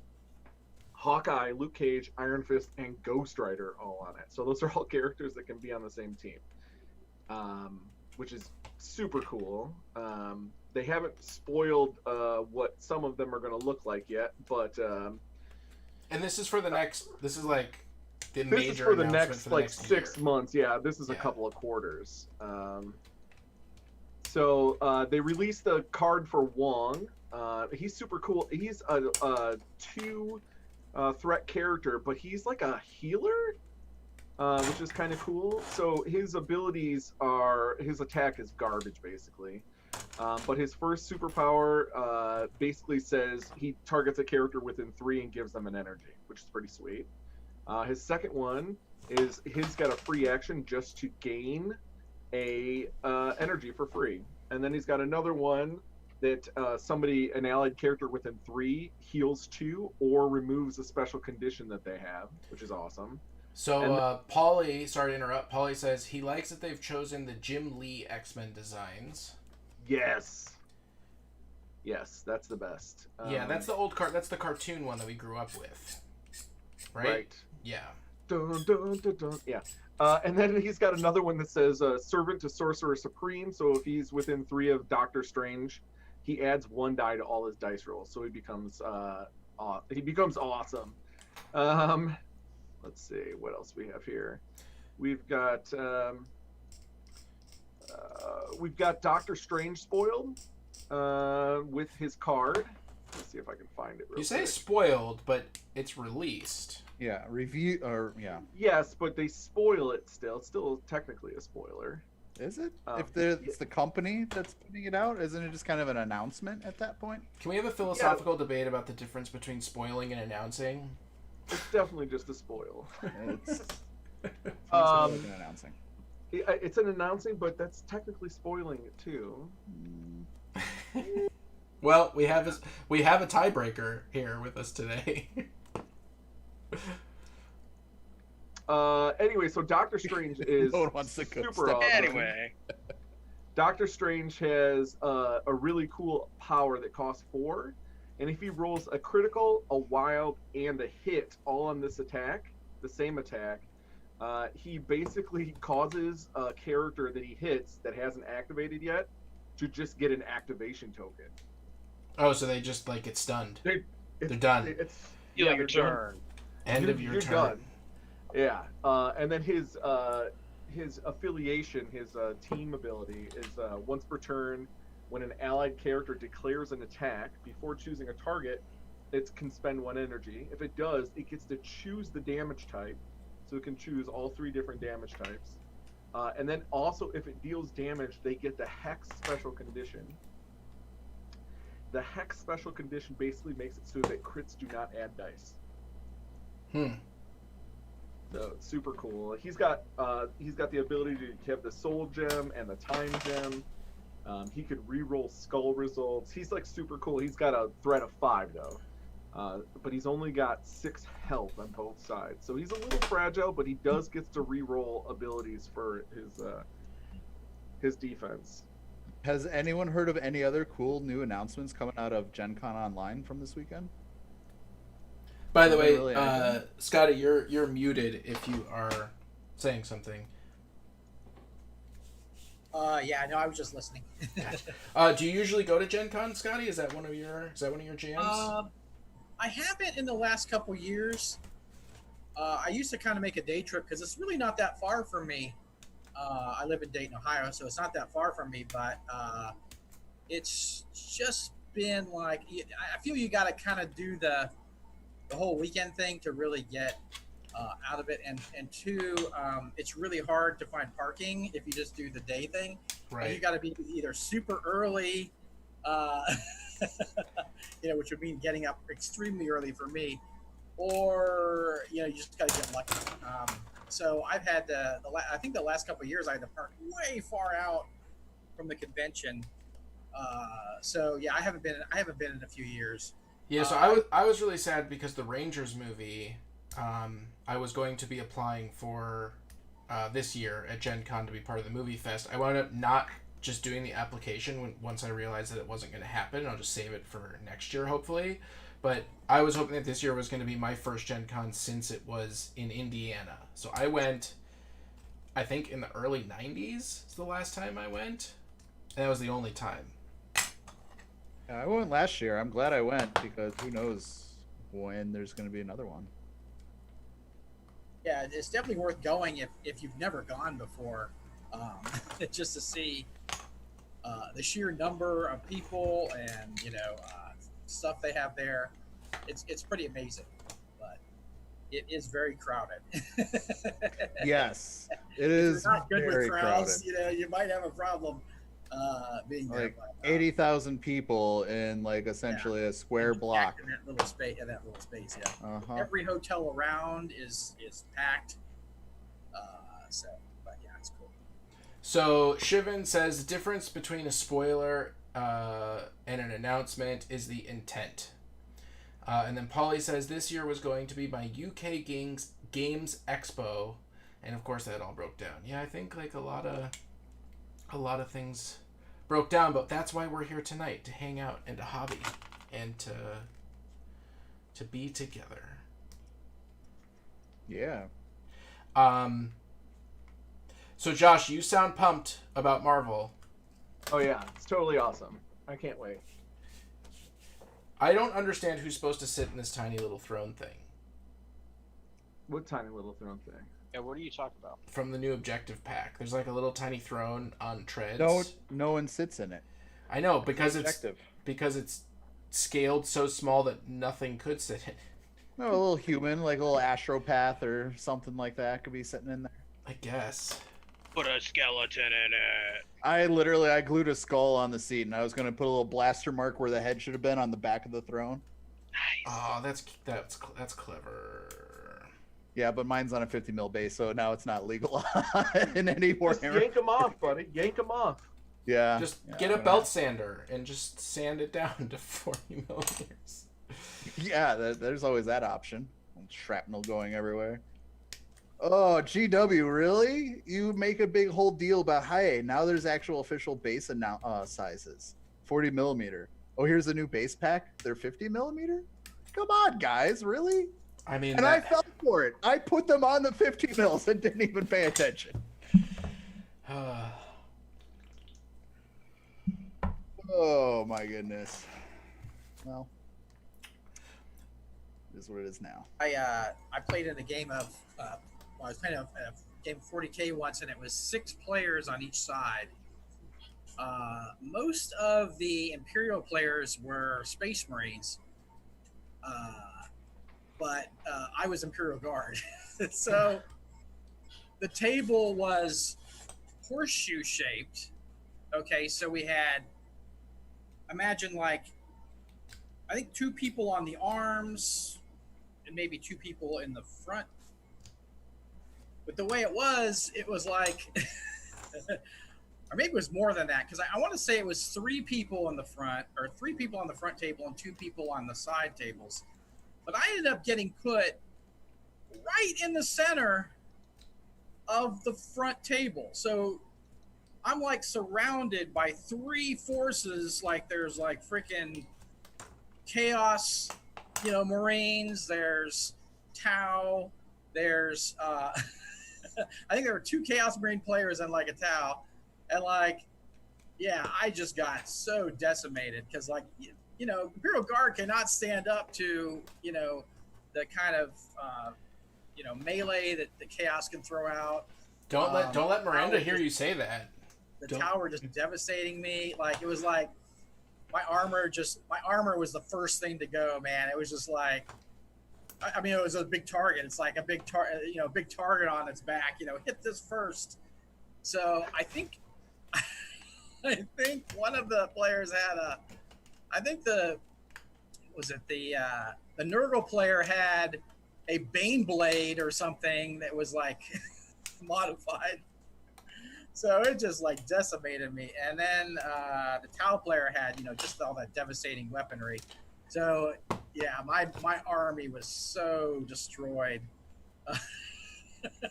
Hawkeye, Luke Cage, Iron Fist, and Ghost Rider all on it. So those are all characters that can be on the same team, which is super cool. They haven't spoiled what some of them are going to look like yet, but
and this is for the next. This is like the
this
major
is for the
announcement
next
for the
like
next
6
year.
months. Yeah, this is a couple of quarters. So they released the card for Wong. He's super cool. He's a 2 threat character, but he's like a healer, which is kind of cool. So his abilities are, his attack is garbage basically, but his first superpower basically says he targets a character within 3 and gives them an energy, which is pretty sweet. His second one is he's got a free action just to gain a energy for free, and then he's got another one that an allied character within 3 heals 2 or removes a special condition that they have, which is awesome.
So Paulie, sorry to interrupt, Paulie says he likes that they've chosen the Jim Lee X-Men designs.
Yes, that's the best.
Yeah, that's the old that's the cartoon one that we grew up with. Right? Yeah.
Dun, dun, dun, dun. Yeah. And then he's got another one that says Servant to Sorcerer Supreme. So if he's within 3 of Doctor Strange, he adds 1 die to all his dice rolls, so he becomes awesome. Let's see what else we have here. We've got Doctor Strange spoiled with his card. Let's see if I can find it real
You say
quick.
spoiled, but it's released.
Yeah, review or yeah.
Yes, but they spoil it still. It's still technically a spoiler.
Is it? If it's the company that's putting it out, isn't it just kind of an announcement at that point?
Can we have a philosophical debate about the difference between spoiling and announcing?
It's definitely just a spoil.
It's
Um,
like an announcing.
It's an announcing, but that's technically spoiling it too.
Well, we have a tiebreaker here with us today.
Anyway, so Doctor Strange is
No one wants to go
super
step
awesome.
Anyway,
Doctor Strange has a really cool power that costs 4, and if he rolls a critical, a wild, and a hit all on this attack, the same attack, he basically causes a character that he hits that hasn't activated yet to just get an activation token.
Oh, so they just like get stunned.
They're
done.
your
they're done.
turn.
End of your
you're
turn.
done. Yeah, and then his affiliation, his team ability is once per turn, when an allied character declares an attack before choosing a target, it can spend 1 energy. If it does, it gets to choose the damage type, so it can choose all 3 different damage types. And then also, if it deals damage, they get the Hex special condition. The Hex special condition basically makes it so that crits do not add dice. So it's super cool. He's got the ability to have the Soul Gem and the Time Gem. He could re-roll skull results. He's like super cool. He's got a threat of 5 though, but he's only got 6 health on both sides. So he's a little fragile, but he does get to re-roll abilities for his defense.
Has anyone heard of any other cool new announcements coming out of GenCon Online from this weekend?
By the way,
Really anything?
Scotty, you're muted if you are saying something.
Yeah, no, I was just listening.
Do you usually go to Gen Con, Scotty? Is that one of your jams?
I haven't in the last couple years. I used to kind of make a day trip because it's really not that far from me. I live in Dayton, Ohio, so it's not that far from me, but it's just been like, I feel you got to kind of do the whole weekend thing to really get out of it, and 2, it's really hard to find parking if you just do the day thing.
Right.
You got to be either super early, which would mean getting up extremely early for me, or you just got to get lucky. So I've had I think the last couple of years I had to park way far out from the convention. So yeah, I haven't been in a few years.
Yeah, so I was really sad because the Rangers movie, I was going to be applying for this year at Gen Con to be part of the movie fest. I wound up not just doing the application once I realized that it wasn't going to happen. I'll just save it for next year, hopefully. But I was hoping that this year was going to be my first Gen Con since it was in Indiana. So I went, I think in the early 90s is the last time I went. And that was the only time.
I went last year. I'm glad I went because who knows when there's going to be another one.
Yeah, it's definitely worth going if you've never gone before, just to see the sheer number of people and stuff they have there. It's pretty amazing, but it is very crowded.
Yes, it
If
is
you're not good
very
with crowds,
crowded.
you might have a problem being there.
Like
but,
80,000 people in like essentially a square block.
in that little space. Yeah.
Uh-huh.
Every hotel around is packed. But yeah, it's cool.
So Shivan says the difference between a spoiler and an announcement is the intent. And then Polly says this year was going to be my UK Games Expo, and of course that all broke down. Yeah, I think like a lot of things broke down, but that's why we're here tonight, to hang out and to hobby and to be together.
Yeah.
So Josh, you sound pumped about Marvel.
Oh yeah, it's totally awesome. I can't wait.
I don't understand who's supposed to sit in this tiny little throne thing.
What tiny little throne thing?
Yeah, what are you talking about?
From the new objective pack, there's like a little tiny throne on treads.
No one sits in it.
I know because
Objective.
it's scaled so small that nothing could sit in.
No, a little human, like a little astropath or something like that, could be sitting in there.
I guess.
Put a skeleton in it.
I glued a skull on the seat, and I was gonna put a little blaster mark where the head should have been on the back of the throne.
Nice.
Oh, that's clever.
Yeah, but mine's on a 50 mil base, so now it's not legal in any
Just
Warhammer.
yank them off, buddy. Yank them off.
Yeah.
Just
yeah,
get
I
a
don't
belt sander and just sand it down to 40 millimeters.
know. Yeah, there's always that option. Shrapnel going everywhere. Oh, GW, really? You make a big whole deal about, hey, now there's actual official base sizes. 40 millimeter. Oh, here's a new base pack. They're 50 millimeter? Come on, guys, really?
I mean,
And I fell for it. I put them on the 50 mils and didn't even pay attention. Oh, my goodness. Well, it is what it is now.
I played in a game of I was playing a game of 40K once, and it was 6 players on each side. Most of the Imperial players were Space Marines, but I was Imperial Guard. So the table was horseshoe shaped. Okay, so we had, imagine like, I think 2 people on the arms and maybe 2 people in the front. But the way it was like, or maybe it was more than that, because I want to say it was 3 people in the front, or 3 people on the front table and 2 people on the side tables. But I ended up getting put right in the center of the front table. So I'm like surrounded by 3 forces, like there's like freaking Chaos, Marines, there's Tau, there's I think there were 2 Chaos Marine players and like a Tau, and like, yeah, I just got so decimated because like, Imperial Guard cannot stand up to, the kind of, melee that the Chaos can throw out.
don't let Miranda hear you say that.
The tower just devastating me. Like, it was like my armor was the first thing to go, man. It was just like, I mean, it was a big target. It's like a big target on its back, hit this first. So I think one of the players had the Nurgle player had a Bane blade or something that was like modified. So it just like decimated me. And then the Tau player had, just all that devastating weaponry. So yeah, my army was so destroyed.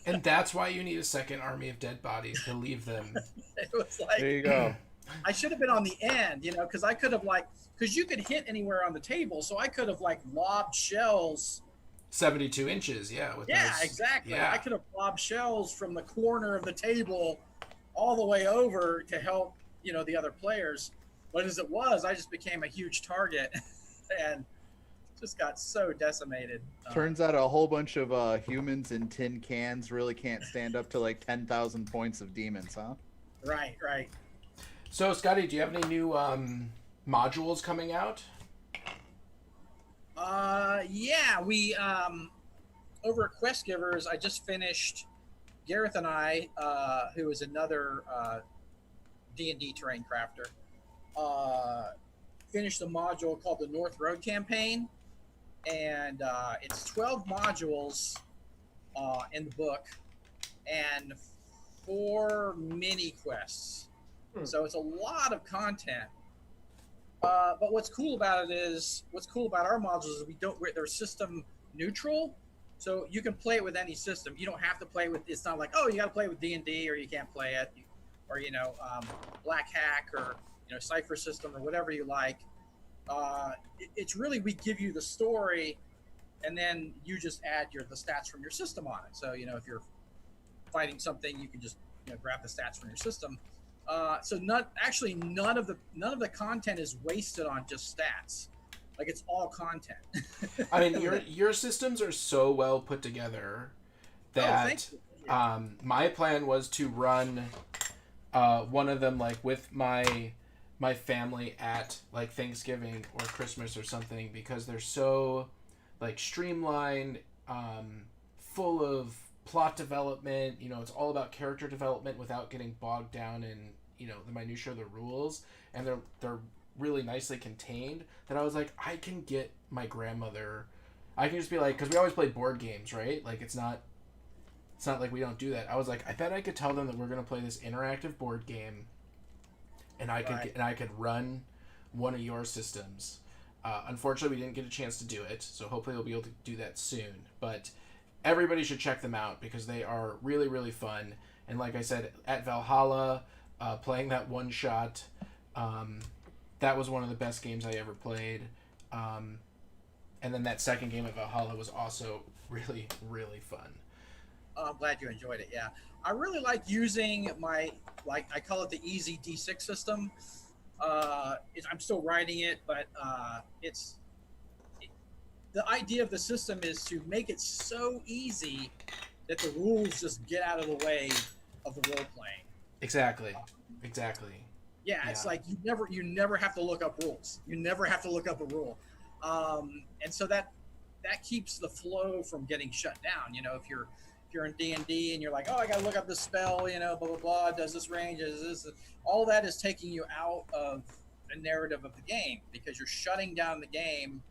And that's why you need a second army of dead bodies to leave them.
It was like,
There you go.
I should have been on the end, because I could have because you could hit anywhere on the table. So I could have lobbed shells.
72 inches, yeah.
Exactly.
Yeah.
I could have lobbed shells from the corner of the table all the way over to help, the other players. But as it was, I just became a huge target and just got so decimated.
Turns out a whole bunch of humans in tin cans really can't stand up to like 10,000 points of demons, huh?
Right.
So, Scotty, do you have any new modules coming out?
Yeah, we over at Quest Givers, I just finished. Gareth and I, who is another D&D terrain crafter, finished a module called the North Road Campaign, and it's 12 modules in the book and 4 mini quests. So it's a lot of content. But what's cool about our modules is they're system neutral. So you can play it with any system. You don't have to play with, it's not like, oh, you got to play with D&D or you can't play it, or, Black Hack or, Cypher system or whatever you like. It's really, we give you the story and then you just add the stats from your system on it. So, if you're fighting something, you can just, grab the stats from your system. So none of the content is wasted on just stats. Like it's all content.
I mean, your systems are so well put together
Thank
that
you.
my plan was to run one of them like with my family at like Thanksgiving or Christmas or something, because they're so like streamlined, full of plot development. You know, it's all about character development without getting bogged down in, you know, the minutia of the rules, and they're really nicely contained. That I was like, I can get my grandmother. I can just be like, because we always play board games, right? Like it's not like we don't do that. I was like, I bet I could tell them that we're gonna play this interactive board game, and I could run one of your systems. Unfortunately, we didn't get a chance to do it, so hopefully we'll be able to do that soon. But everybody should check them out because they are really, really fun. And like I said, at Valhalla, playing that one shot, that was one of the best games I ever played. And then that second game at Valhalla was also really, really fun.
I'm glad you enjoyed it. Yeah, I really like using my I call it the easy D6 system. I'm still writing it, but the idea of the system is to make it so easy that the rules just get out of the way of the role playing.
Exactly. Exactly.
Yeah, it's like you never have to look up rules. You never have to look up a rule, and so that keeps the flow from getting shut down. You know, if you're in D&D and you're like, oh, I got to look up this spell, you know, blah blah blah, does this range, does this, all that is taking you out of the narrative of the game because you're shutting down the game,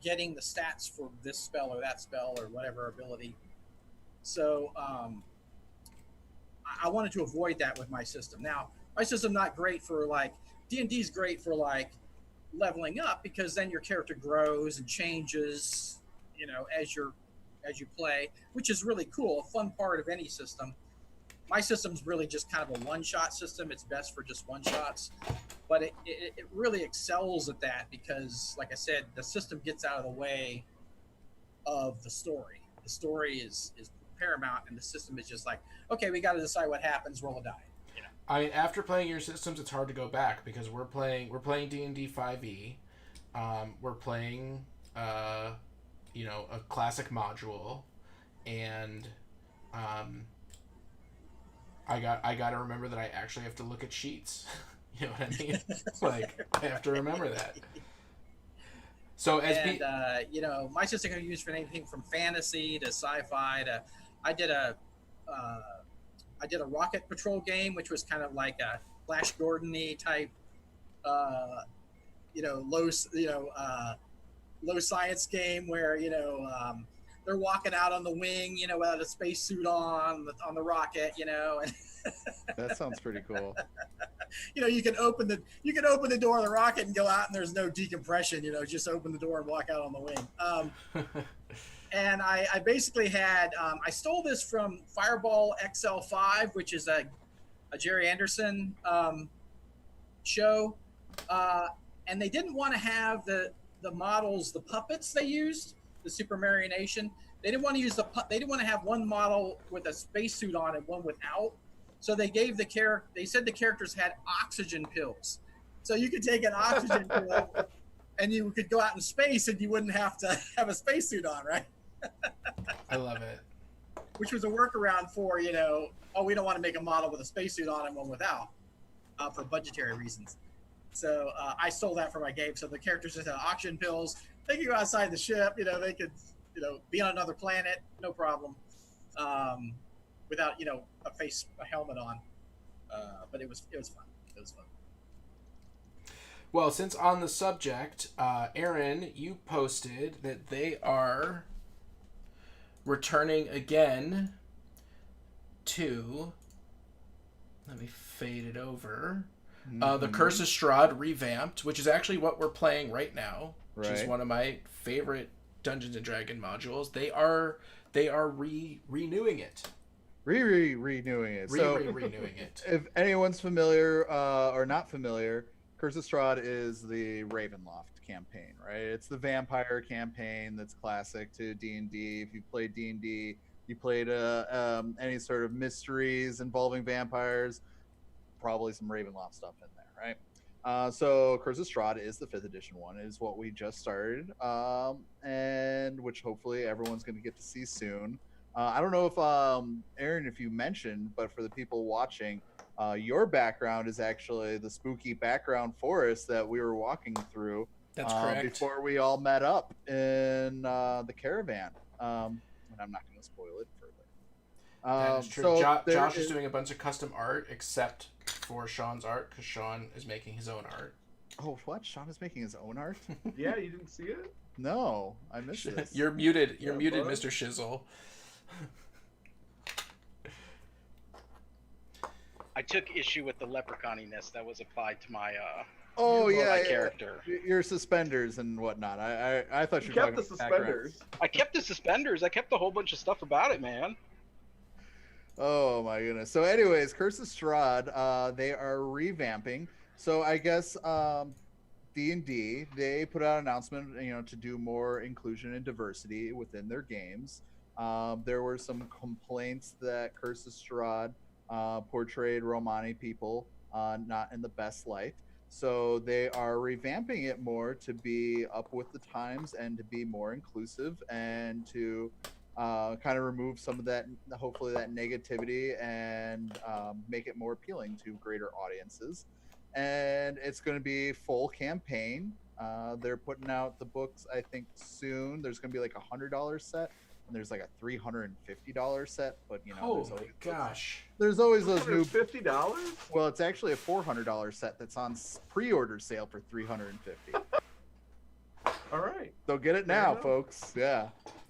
getting the stats for this spell or that spell or whatever ability. So I wanted to avoid that with my system. Now, my system not great for like D&D is great for like leveling up because then your character grows and changes, you know, as you play, which is really cool. A fun part of any system. My system's really just kind of a one-shot system. It's best for just one-shots, but it really excels at that because, like I said, the system gets out of the way of the story. The story is paramount, and the system is just like, okay, we got to decide what happens, roll a die. You know?
I mean, after playing your systems, it's hard to go back because we're playing D&D 5e. We're playing you know, a classic module, and I got to remember that I actually have to look at sheets. You know what I mean? Like, I have to remember that. So
you know, my system can be used for anything from fantasy to sci-fi to. I did a rocket patrol game, which was kind of like a Flash Gordon-y type, you know, low science game where, you know, they're walking out on the wing, you know, without a spacesuit on the rocket, you know.
That sounds pretty cool.
You know, you can open the door of the rocket and go out, and there's no decompression. You know, just open the door and walk out on the wing. And I basically had I stole this from Fireball XL5, which is a Jerry Anderson show, and they didn't want to have the models, the puppets they used, the supermarionation. They didn't want to use they didn't want to have one model with a spacesuit on and one without. So they gave they said the characters had oxygen pills. So you could take an oxygen pill and you could go out in space and you wouldn't have to have a spacesuit on, right?
I love it.
Which was a workaround for, you know, oh, we don't want to make a model with a spacesuit on and one without for budgetary reasons. So I stole that for my game. So the characters just had oxygen pills. They could go outside the ship. You know, they could, you know, be on another planet, no problem, without, you know, a helmet on. But it was fun. It was fun.
Well, since on the subject, Aaron, you posted that they are returning again to. Let me fade it over. The Curse of Strahd revamped, which is actually what we're playing right now, which is one of my favorite Dungeons and Dragons modules. They are renewing it.
Renewing it.
Renewing it.
If anyone's familiar or not familiar, Curse of Strahd is the Ravenloft campaign, right? It's the vampire campaign that's classic to D&D. If you played D&D, you played any sort of mysteries involving vampires. probably some Ravenloft stuff in there, right? So Curse of Strahd is the 5th edition one, is what we just started, and which hopefully everyone's going to get to see soon. I don't know if Aaron, if you mentioned, but for the people watching, your background is actually the spooky background forest that we were walking through.
That's correct.
Before we all met up in the caravan. And I'm not going to spoil it further.
That is true.
So
Josh is doing a bunch of custom art, except for Sean's art, because Sean is making his own art.
Oh, what? Sean is making his own art?
Yeah, you didn't see it?
No, I missed this.
You're muted. You're
Yeah,
muted,
bud.
Mr. Shizzle.
I took issue with the leprechauniness that was applied to my
Oh yeah,
my
yeah.
character.
Your suspenders and whatnot. I thought you
You
were
kept the
talking about backgrounds.
suspenders.
I kept the suspenders. I kept a whole bunch of stuff about it, man.
Oh my goodness. So anyways, Curse of Strahd, they are revamping. So I guess D&D, they put out an announcement, to do more inclusion and diversity within their games. There were some complaints that Curse of Strahd portrayed Romani people not in the best light. So they are revamping it more to be up with the times and to be more inclusive and to kind of remove some of that, hopefully that negativity, and make it more appealing to greater audiences. And it's going to be full campaign. They're putting out the books, I think, soon. There's going to be like $100 set, and there's like a $350 set. But
Oh
there's
my
always
gosh.
there's always those new.
$50?
Well, it's actually a $400 set that's on pre-order sale for $350.
All right.
So get it
Fair
now,
enough.
folks. Yeah.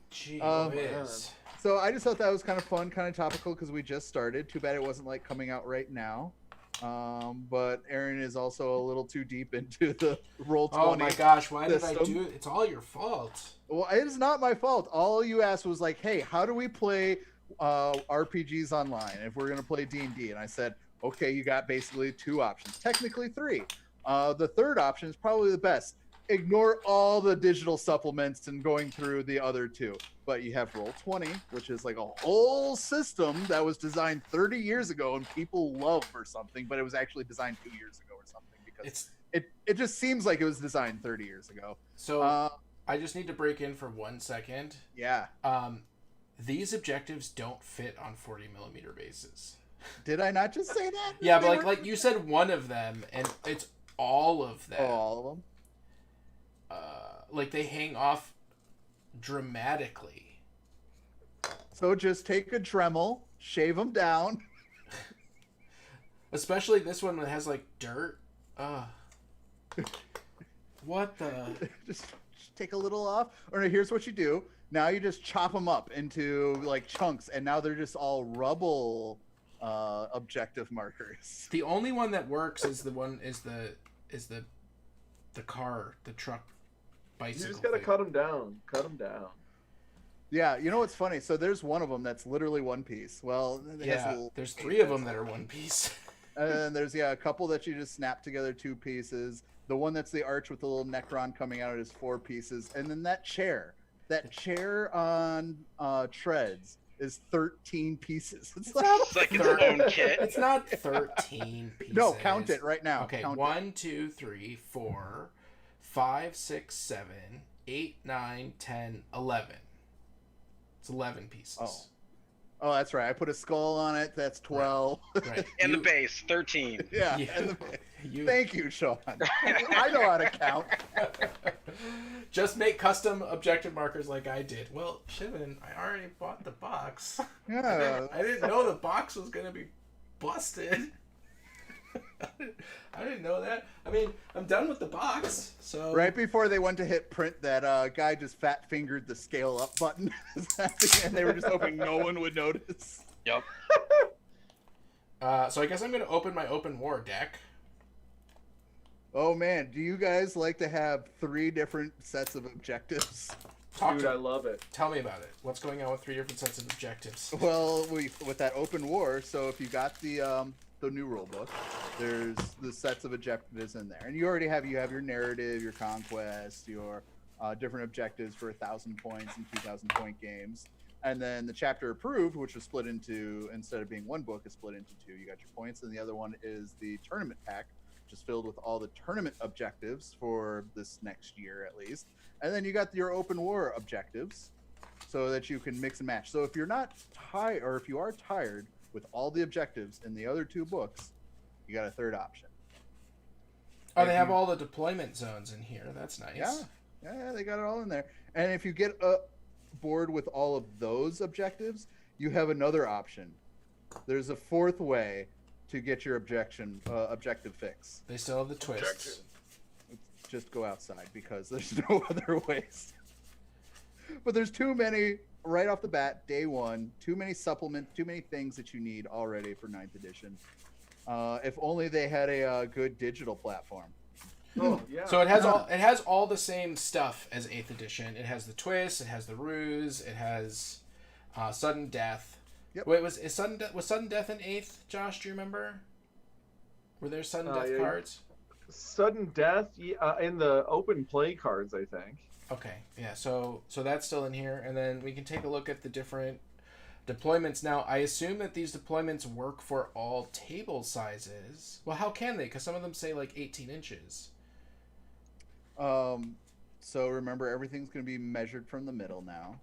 Gee
Um,
whiz.
So I just thought that was kind of fun, kind of topical, because we just started. Too bad it wasn't like coming out right now. But Aaron is also a little too deep into the Roll 20.
Oh my gosh, why did I
system.
do it? It's all your fault.
Well, it is not my fault. All you asked was like, hey, how do we play RPGs online if we're going to play D&D? And I said, okay, you got basically 2 options. Technically 3. The third option is probably the best. Ignore all the digital supplements and going through the other 2. But you have Roll20, which is like a whole system that was designed 30 years ago and people love for something, but it was actually designed 2 years ago or something, because it just seems like it was designed 30 years ago.
So I just need to break in for 1 second.
Yeah.
These objectives don't fit on 40mm bases.
Did I not just say that?
Yeah,
They
but
were-
like you said, one of them, and it's all of them.
Oh, all of them?
Like they hang off dramatically.
So just take a Dremel, shave them down.
Especially this one that has like dirt. What the?
just take a little off. Or no, here's what you do. Now you just chop them up into like chunks, and now they're just all rubble objective markers.
The only one that works is the car, the truck, bicycle.
You just gotta
thing.
cut them down. Cut them down.
Yeah, you know what's funny? So there's one of them that's literally one piece. Well, it has a
Yeah,
little,
there's 3 of them that are one piece.
and then there's a couple that you just snap together 2 pieces. The one that's the arch with the little Necron coming out is 4 pieces, and then that chair on treads is 13 pieces. It's like,
It's like its own kit.
It's not 13 pieces.
no, count it right now.
Okay,
count
1, 2, 3, 4, 5, 6, 7, 8, 9, 10, 11. It's 11 pieces.
Oh, that's right. I put a skull on it. That's 12.
Right.
And the base, 13.
Yeah.
You-
and
you-
Thank you, Sean. I know how to count.
Just make custom objective markers like I did. Well, Shivan, I already bought the box.
Yeah.
I didn't know the box was going to be busted. I didn't know that. I mean, I'm done with the box, so...
Right before they went to hit print, that guy just fat fingered the scale up button, and they were just hoping no one would notice.
Yep.
So I guess I'm going to open my open war deck.
Oh man, do you guys like to have 3 different sets of objectives?
Talk
Dude,
to
I love it.
Tell me about it. What's going on with 3 different sets of objectives?
Well, with that open war, so if you got the new rule book, there's the sets of objectives in there, and you already have your narrative, your conquest, your different objectives for 1,000 points and 2,000 point games. And then the chapter approved, which was split into, instead of being one book, is split into two. You got your points, and the other one is the tournament pack, which is filled with all the tournament objectives for this next year at least. And then you got your open war objectives, so that you can mix and match. So if you're not tired, or if you are tired with all the objectives in the other two books, you got a third option.
Oh, they have all the deployment zones in here. That's nice.
Yeah, they got it all in there. And if you get bored with all of those objectives, you have another option. There's a fourth way to get your objective fix.
They still have the twists.
Just go outside because there's no other ways. But there's too many right off the bat, day one. Too many supplements, too many things that you need already for 9th edition. If only they had a good digital platform.
Oh, yeah.
So it has all the same stuff as 8th edition. It has the twist, it has the ruse, it has sudden death.
Yep.
Wait, was sudden death in 8th, Josh? Do you remember? Were there sudden death
yeah.
cards?
Sudden death in the open play cards, I think.
Okay, yeah. So that's still in here, and then we can take a look at the different deployments. Now, I assume that these deployments work for all table sizes. Well, how can they? Because some of them say like 18 inches.
So remember, everything's going to be measured from the middle now.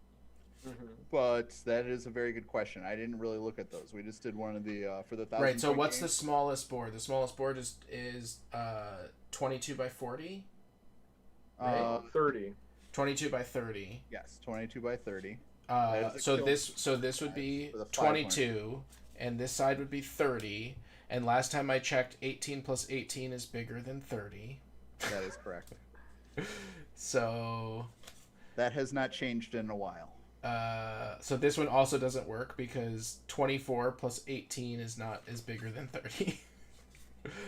Mm-hmm. But that is a very good question. I didn't really look at those. We just did one of the for the 1,000.
Right. So what's the smallest board? The smallest board is 22 by 40.
Right?
30.
22 by 30.
Yes, 22 by 30.
So this would be 22, and this side would be 30. And last time I checked, 18 plus 18 is bigger than 30.
That is correct.
So
that has not changed in a while.
So this one also doesn't work because 24 plus 18 is bigger than 30.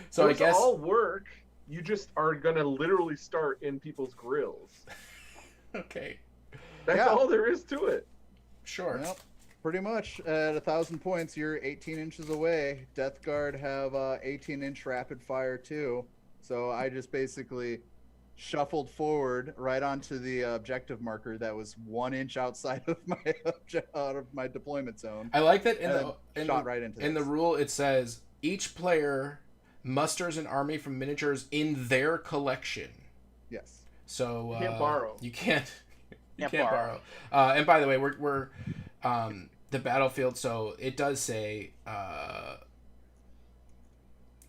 So
those
I guess
all work. You just are gonna literally start in people's grills.
Okay.
That's all there is to it.
Sure.
Yep. Pretty much at 1,000 points, you're 18 inches away. Death Guard have 18-inch rapid fire too. So I just basically shuffled forward right onto the objective marker that was 1 inch outside of my deployment zone.
I like that in the rule it says each player musters an army from miniatures in their collection.
Yes.
You
So
can't borrow.
You can't borrow. And by the way, we're the battlefield. So it does say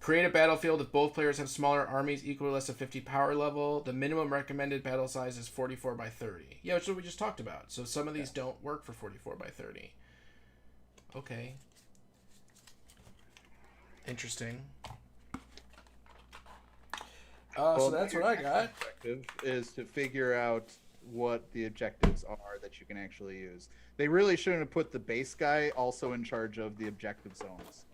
create a battlefield if both players have smaller armies equal or less than 50 power level. The minimum recommended battle size is 44 by 30. Yeah, which is what we just talked about. So some of these don't work for 44 by 30. Okay. Interesting. So that's what I got.
Objective is to figure out what the objectives are that you can actually use. They really shouldn't have put the base guy also in charge of the objective zones.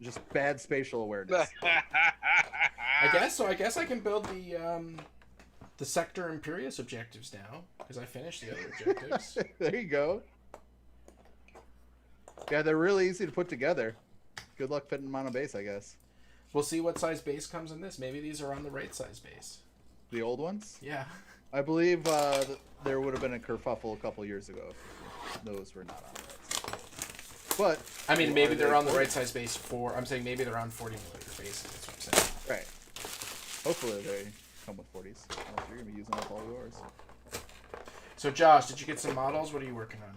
Just bad spatial awareness.
I guess I can build the Sector Imperius objectives now because I finished the other objectives.
There you go. Yeah, they're really easy to put together. Good luck fitting them on a base, I guess.
We'll see what size base comes in this. Maybe these are on the right size base.
The old ones?
Yeah.
I believe there would have been a kerfuffle a couple years ago if those were not on the right size. But
I mean, maybe they're on the right size base for. I'm saying maybe they're on 40mm bases. That's what I'm saying.
Right. Hopefully they come with 40s. Else you're gonna be using up all yours.
So Josh, did you get some models? What are you working on?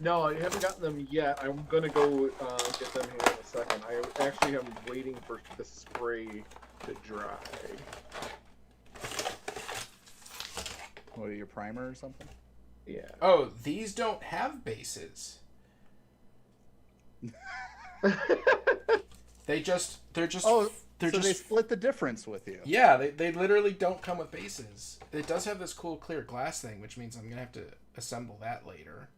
No, I haven't gotten them yet. I'm gonna go get them here in a second. I actually am waiting for the spray to dry.
What are your primer or something?
Yeah.
Oh, these don't have bases. They're just
They split the difference with you.
Yeah, they literally don't come with bases. It does have this cool clear glass thing, which means I'm gonna have to assemble that later.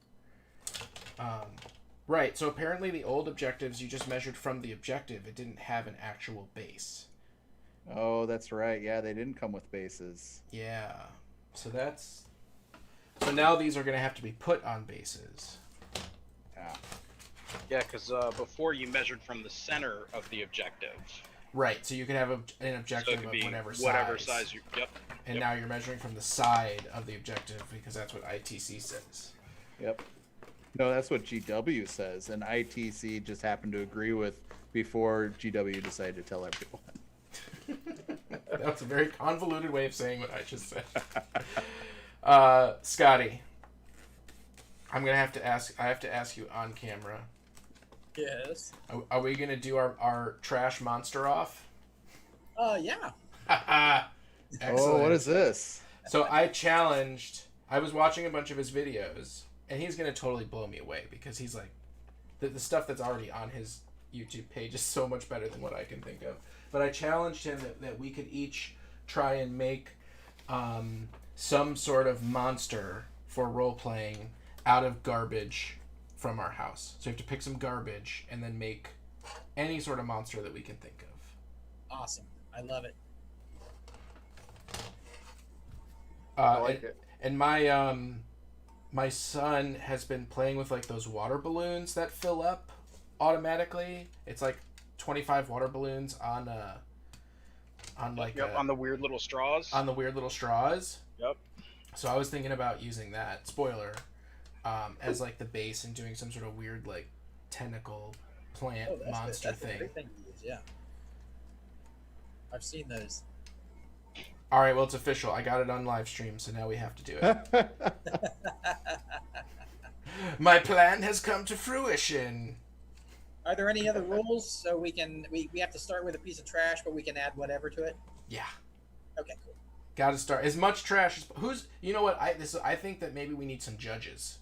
Right, so apparently the old objectives you just measured from the objective. It didn't have an actual base.
Oh, that's right. Yeah, they didn't come with bases.
Yeah. So now these are going to have to be put on bases.
Yeah.
Yeah, because before you measured from the center of the objective.
Right, so you could have an
So
objective
it could
of
be
whatever size.
you. Yep.
And now you're measuring from the side of the objective because that's what ITC says.
Yep. No, that's what GW says, and ITC just happened to agree with before GW decided to tell everyone.
That's a very convoluted way of saying what I just said. Scotty, I'm gonna have to ask. I have to ask you on camera.
Yes.
Are we gonna do our trash monster off?
Yeah.
Excellent.
Oh, what is this?
So I was watching a bunch of his videos, and he's gonna totally blow me away because he's like, the stuff that's already on his YouTube page is so much better than what I can think of. But I challenged him that we could each try and make some sort of monster for role playing out of garbage from our house. So we have to pick some garbage and then make any sort of monster that we can think of.
Awesome. I love it.
I like it.
And my son has been playing with like those water balloons that fill up automatically. It's like 25 water balloons on like
on the weird little straws.
on the weird little straws.
Yep.
So I was thinking about using that, spoiler, as like the base and doing some sort of weird like tentacle plant monster
that's
thing.
A great thing to use, yeah. I've seen those.
All right, well it's official. I got it on live stream, so now we have to do it. My plan has come to fruition.
Are there any other rules so we have to start with a piece of trash, but we can add whatever to it?
Yeah.
Okay, cool.
Got to start as much trash as you know what I think that maybe we need some judges.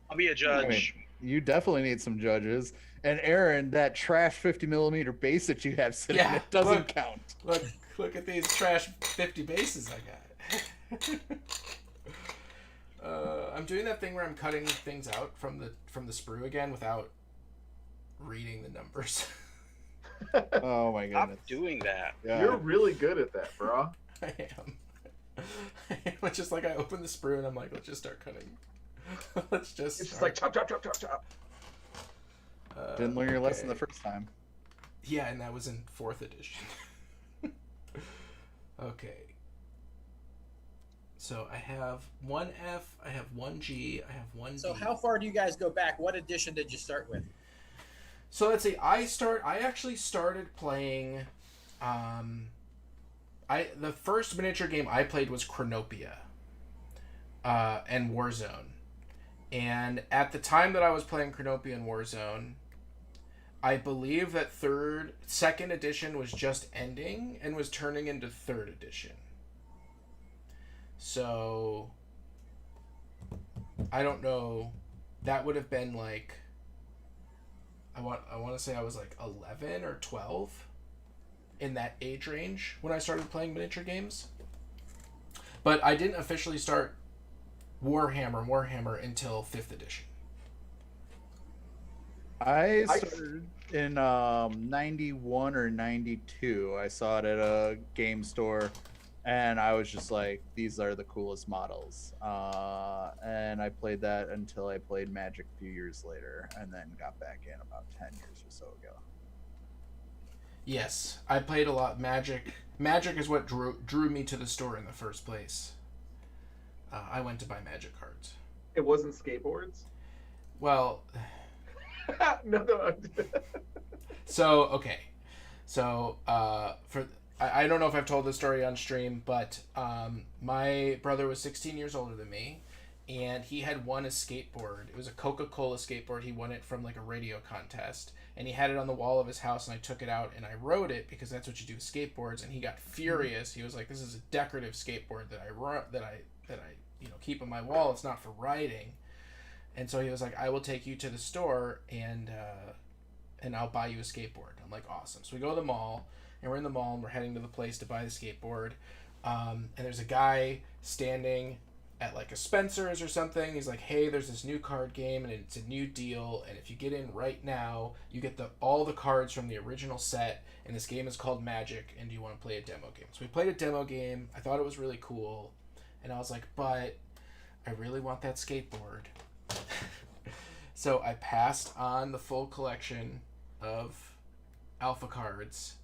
I'll be a judge.
You definitely need some judges. And Aaron, that trash 50mm base that you have sitting
Yeah,
there doesn't
look.
count.
Look at these trash 50 bases I got. I'm doing that thing where I'm cutting things out from the sprue again without reading the numbers.
Oh my
Stop
goodness.
doing that.
Yeah.
You're really good at that, bro.
I am. It's just like I open the sprue and I'm like, let's just start cutting. Let's just.
It's just like chop, chop, chop, chop, chop.
Didn't learn your lesson the
okay.
first time.
Yeah, and that was in 4th edition. Okay. So I have one F, I have one G, I have one
So
D.
how far do you guys go back? What edition did you start with?
So let's see. I actually started playing. The first miniature game I played was Chronopia, and Warzone, and at the time that I was playing Chronopia and Warzone, I believe that second edition was just ending and was turning into 3rd edition. So I don't know. That would have been like. I want to say I was like 11 or 12 in that age range when I started playing miniature games. But I didn't officially start Warhammer until 5th edition.
I started in 91 or 92. I saw it at a game store, and I was just like, these are the coolest models. And I played that until I played Magic a few years later, and then got back in about 10 years or so ago.
Yes, I played a lot Magic. Magic is what drew me to the store in the first place. I went to buy Magic cards.
It wasn't skateboards.
Well,
no.
so okay, so I don't know if I've told this story on stream, but my brother was 16 years older than me, and he had won a skateboard. It was a Coca-Cola skateboard. He won it from like a radio contest, and he had it on the wall of his house, and I took it out and I rode it because that's what you do with skateboards. And he got furious. He was like, "This is a decorative skateboard that I keep on my wall. It's not for riding." And so he was like, "I will take you to the store and I'll buy you a skateboard." I'm like, "Awesome." So we go to the mall, and we're in the mall, and we're heading to the place to buy the skateboard. And there's a guy standing at like a Spencer's or something. He's like, "Hey, there's this new card game, and it's a new deal. And if you get in right now, you get all the cards from the original set. And this game is called Magic. And do you want to play a demo game?" So we played a demo game. I thought it was really cool, and I was like, "But I really want that skateboard." So I passed on the full collection of alpha cards.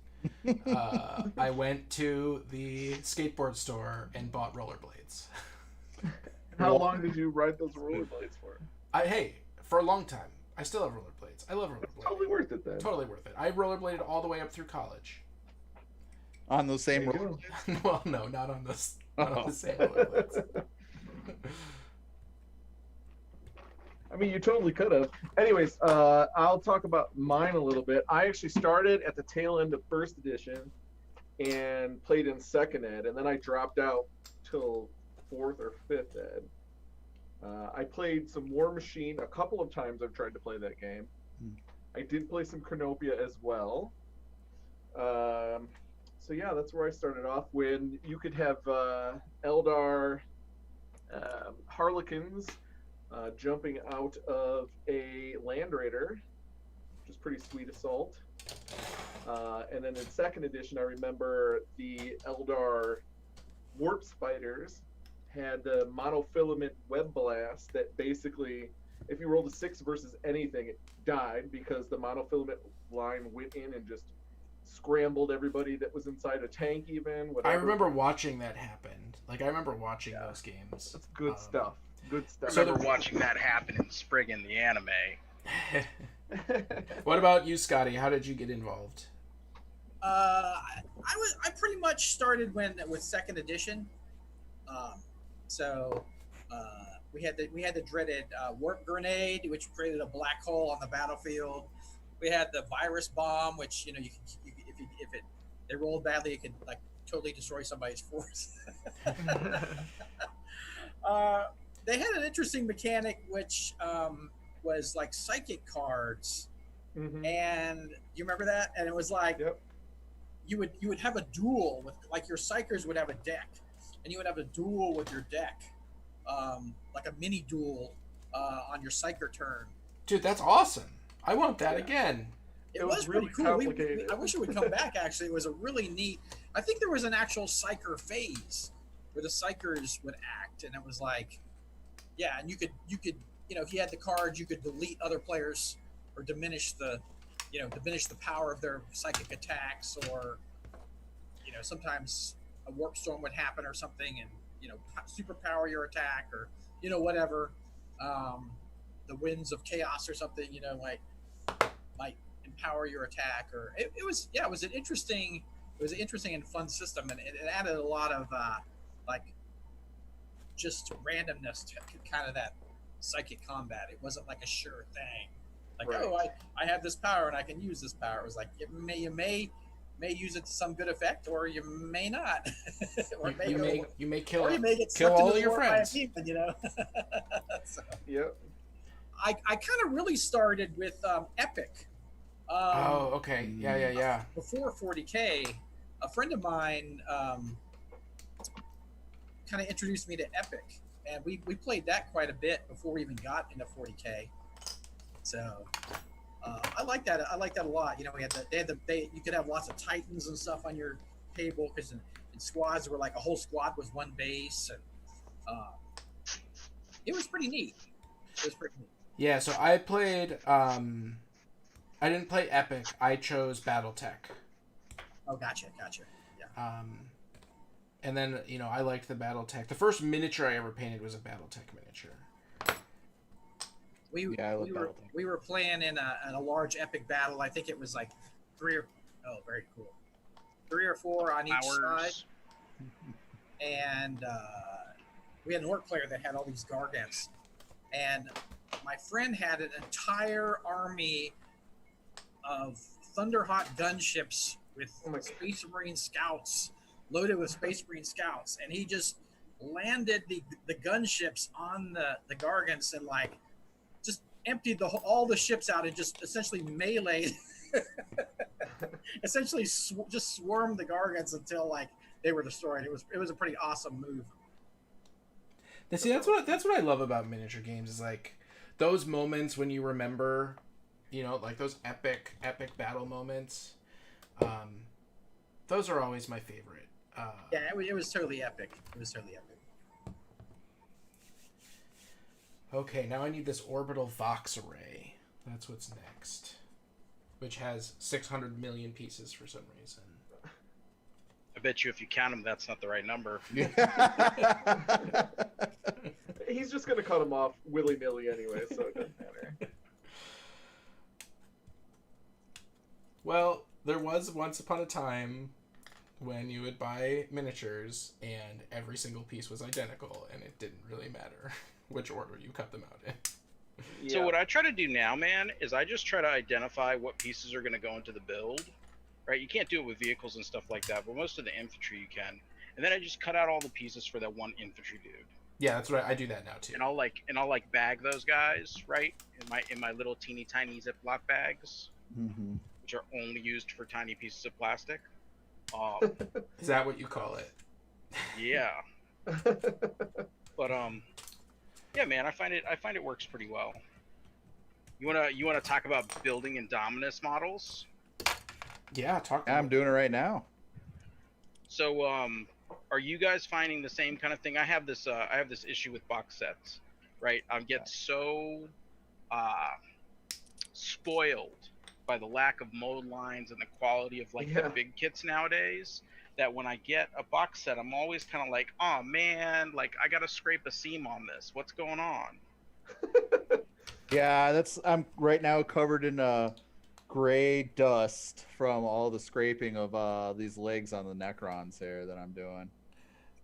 I went to the skateboard store and bought rollerblades.
How long did you ride those rollerblades for?
for a long time. I still have rollerblades. I love
It's
rollerblades.
totally worth it then.
Totally worth it. I rollerbladed all the way up through college.
On those same
There you
road.
go.
Well, no, not on the same rollerblades.
I mean, you totally could have. Anyways, I'll talk about mine a little bit. I actually started at the tail end of first edition and played in second ed, and then I dropped out till fourth or fifth ed. I played some War Machine a couple of times. I've tried to play that game. I did play some Chronopia as well. So yeah, that's where I started off. When you could have Eldar Harlequins jumping out of a Land Raider, which is pretty sweet assault. And then in second edition, I remember the Eldar Warp Spiders had the monofilament web blast that basically, if you rolled a 6 versus anything, it died because the monofilament line went in and just scrambled everybody that was inside a tank even. Whatever.
I remember watching that happen. Like, I remember watching those games.
That's good stuff. Good stuff.
I remember watching that happen in Spriggan, the anime.
What about you, Scotty? How did you get involved?
I pretty much started with second edition. So we had the dreaded warp grenade, which created a black hole on the battlefield. We had the virus bomb, which if they rolled badly, it could like totally destroy somebody's force. They had an interesting mechanic, which was like psychic cards, and you remember that? And it was like you would have a duel with, like, your psychers would have a deck, and you would have a duel with your deck, like a mini duel on your psyker turn.
Dude, that's awesome. I want that again.
It was
really
pretty cool.
complicated.
I wish it would come back. Actually, it was a really neat. I think there was an actual psyker phase where the psychers would act, and it was like, yeah, and you could if you had the cards, you could delete other players or diminish the power of their psychic attacks, or sometimes a warp storm would happen or something, and superpower your attack, or whatever. The winds of chaos or something, might empower your attack, or it was an interesting and fun system, and it added a lot of just randomness to kind of that psychic combat. It wasn't like a sure thing, like, right. I have this power and I can use this power. It was like you may use it to some good effect, or you may not. Or
you may kill
all
your friends.
So,
yep.
I kind of really started with Epic.
Okay. Yeah.
Before 40K, a friend of mine kind of introduced me to Epic, and we played that quite a bit before we even got into 40K. So I like that. I like that a lot. You could have lots of Titans and stuff on your table, because in squads where like a whole squad was one base, and it was pretty neat.
Yeah, so I played. I didn't play Epic. I chose BattleTech.
Oh, gotcha. Yeah.
And then I liked the BattleTech. The first miniature I ever painted was a BattleTech miniature.
We were playing in a large epic battle. I think it was like very cool. 3 or 4 on each side, and we had an orc player that had all these gargants, and my friend had an entire army of Thunderhawk gunships with Space Marine scouts, loaded with Space Marine scouts, and he just landed the gunships on the gargants and like just emptied all the ships out and just essentially meleeed, just swarmed the gargants until like they were destroyed. It was a pretty awesome move.
See, that's what I love about miniature games, is like those moments when you remember, like those epic battle moments. Those are always my favorite.
Yeah, it was totally epic.
Okay, now I need this orbital Vox array. That's what's next. Which has 600 million pieces for some reason.
I bet you if you count them, that's not the right number.
He's just going to cut them off willy-nilly anyway, so it doesn't matter.
Well, there was once upon a time when you would buy miniatures and every single piece was identical and it didn't really matter which order you cut them out in.
So
Yeah.
what I try to do now, man, is I just try to identify what pieces are going to go into the build. Right? You can't do it with vehicles and stuff like that, but most of the infantry you can. And then I just cut out all the pieces for that one infantry dude.
Yeah, that's right. I do that now too.
And I'll bag those guys, right? In my little teeny tiny Ziploc bags,
Mm-hmm.
which are only used for tiny pieces of plastic.
Is that what you call it?
Yeah. But yeah, man, I find it works pretty well. You wanna talk about building Indominus models?
Yeah, talk.
I'm doing it right now.
So are you guys finding the same kind of thing? I have this issue with box sets, right? I get so spoiled by the lack of mold lines and the quality of like the big kits nowadays that when I get a box set, I'm always kind of like, oh man, like I gotta scrape a seam on this. What's going on?
Yeah, I'm right now covered in gray dust from all the scraping of these legs on the Necrons here that I'm doing.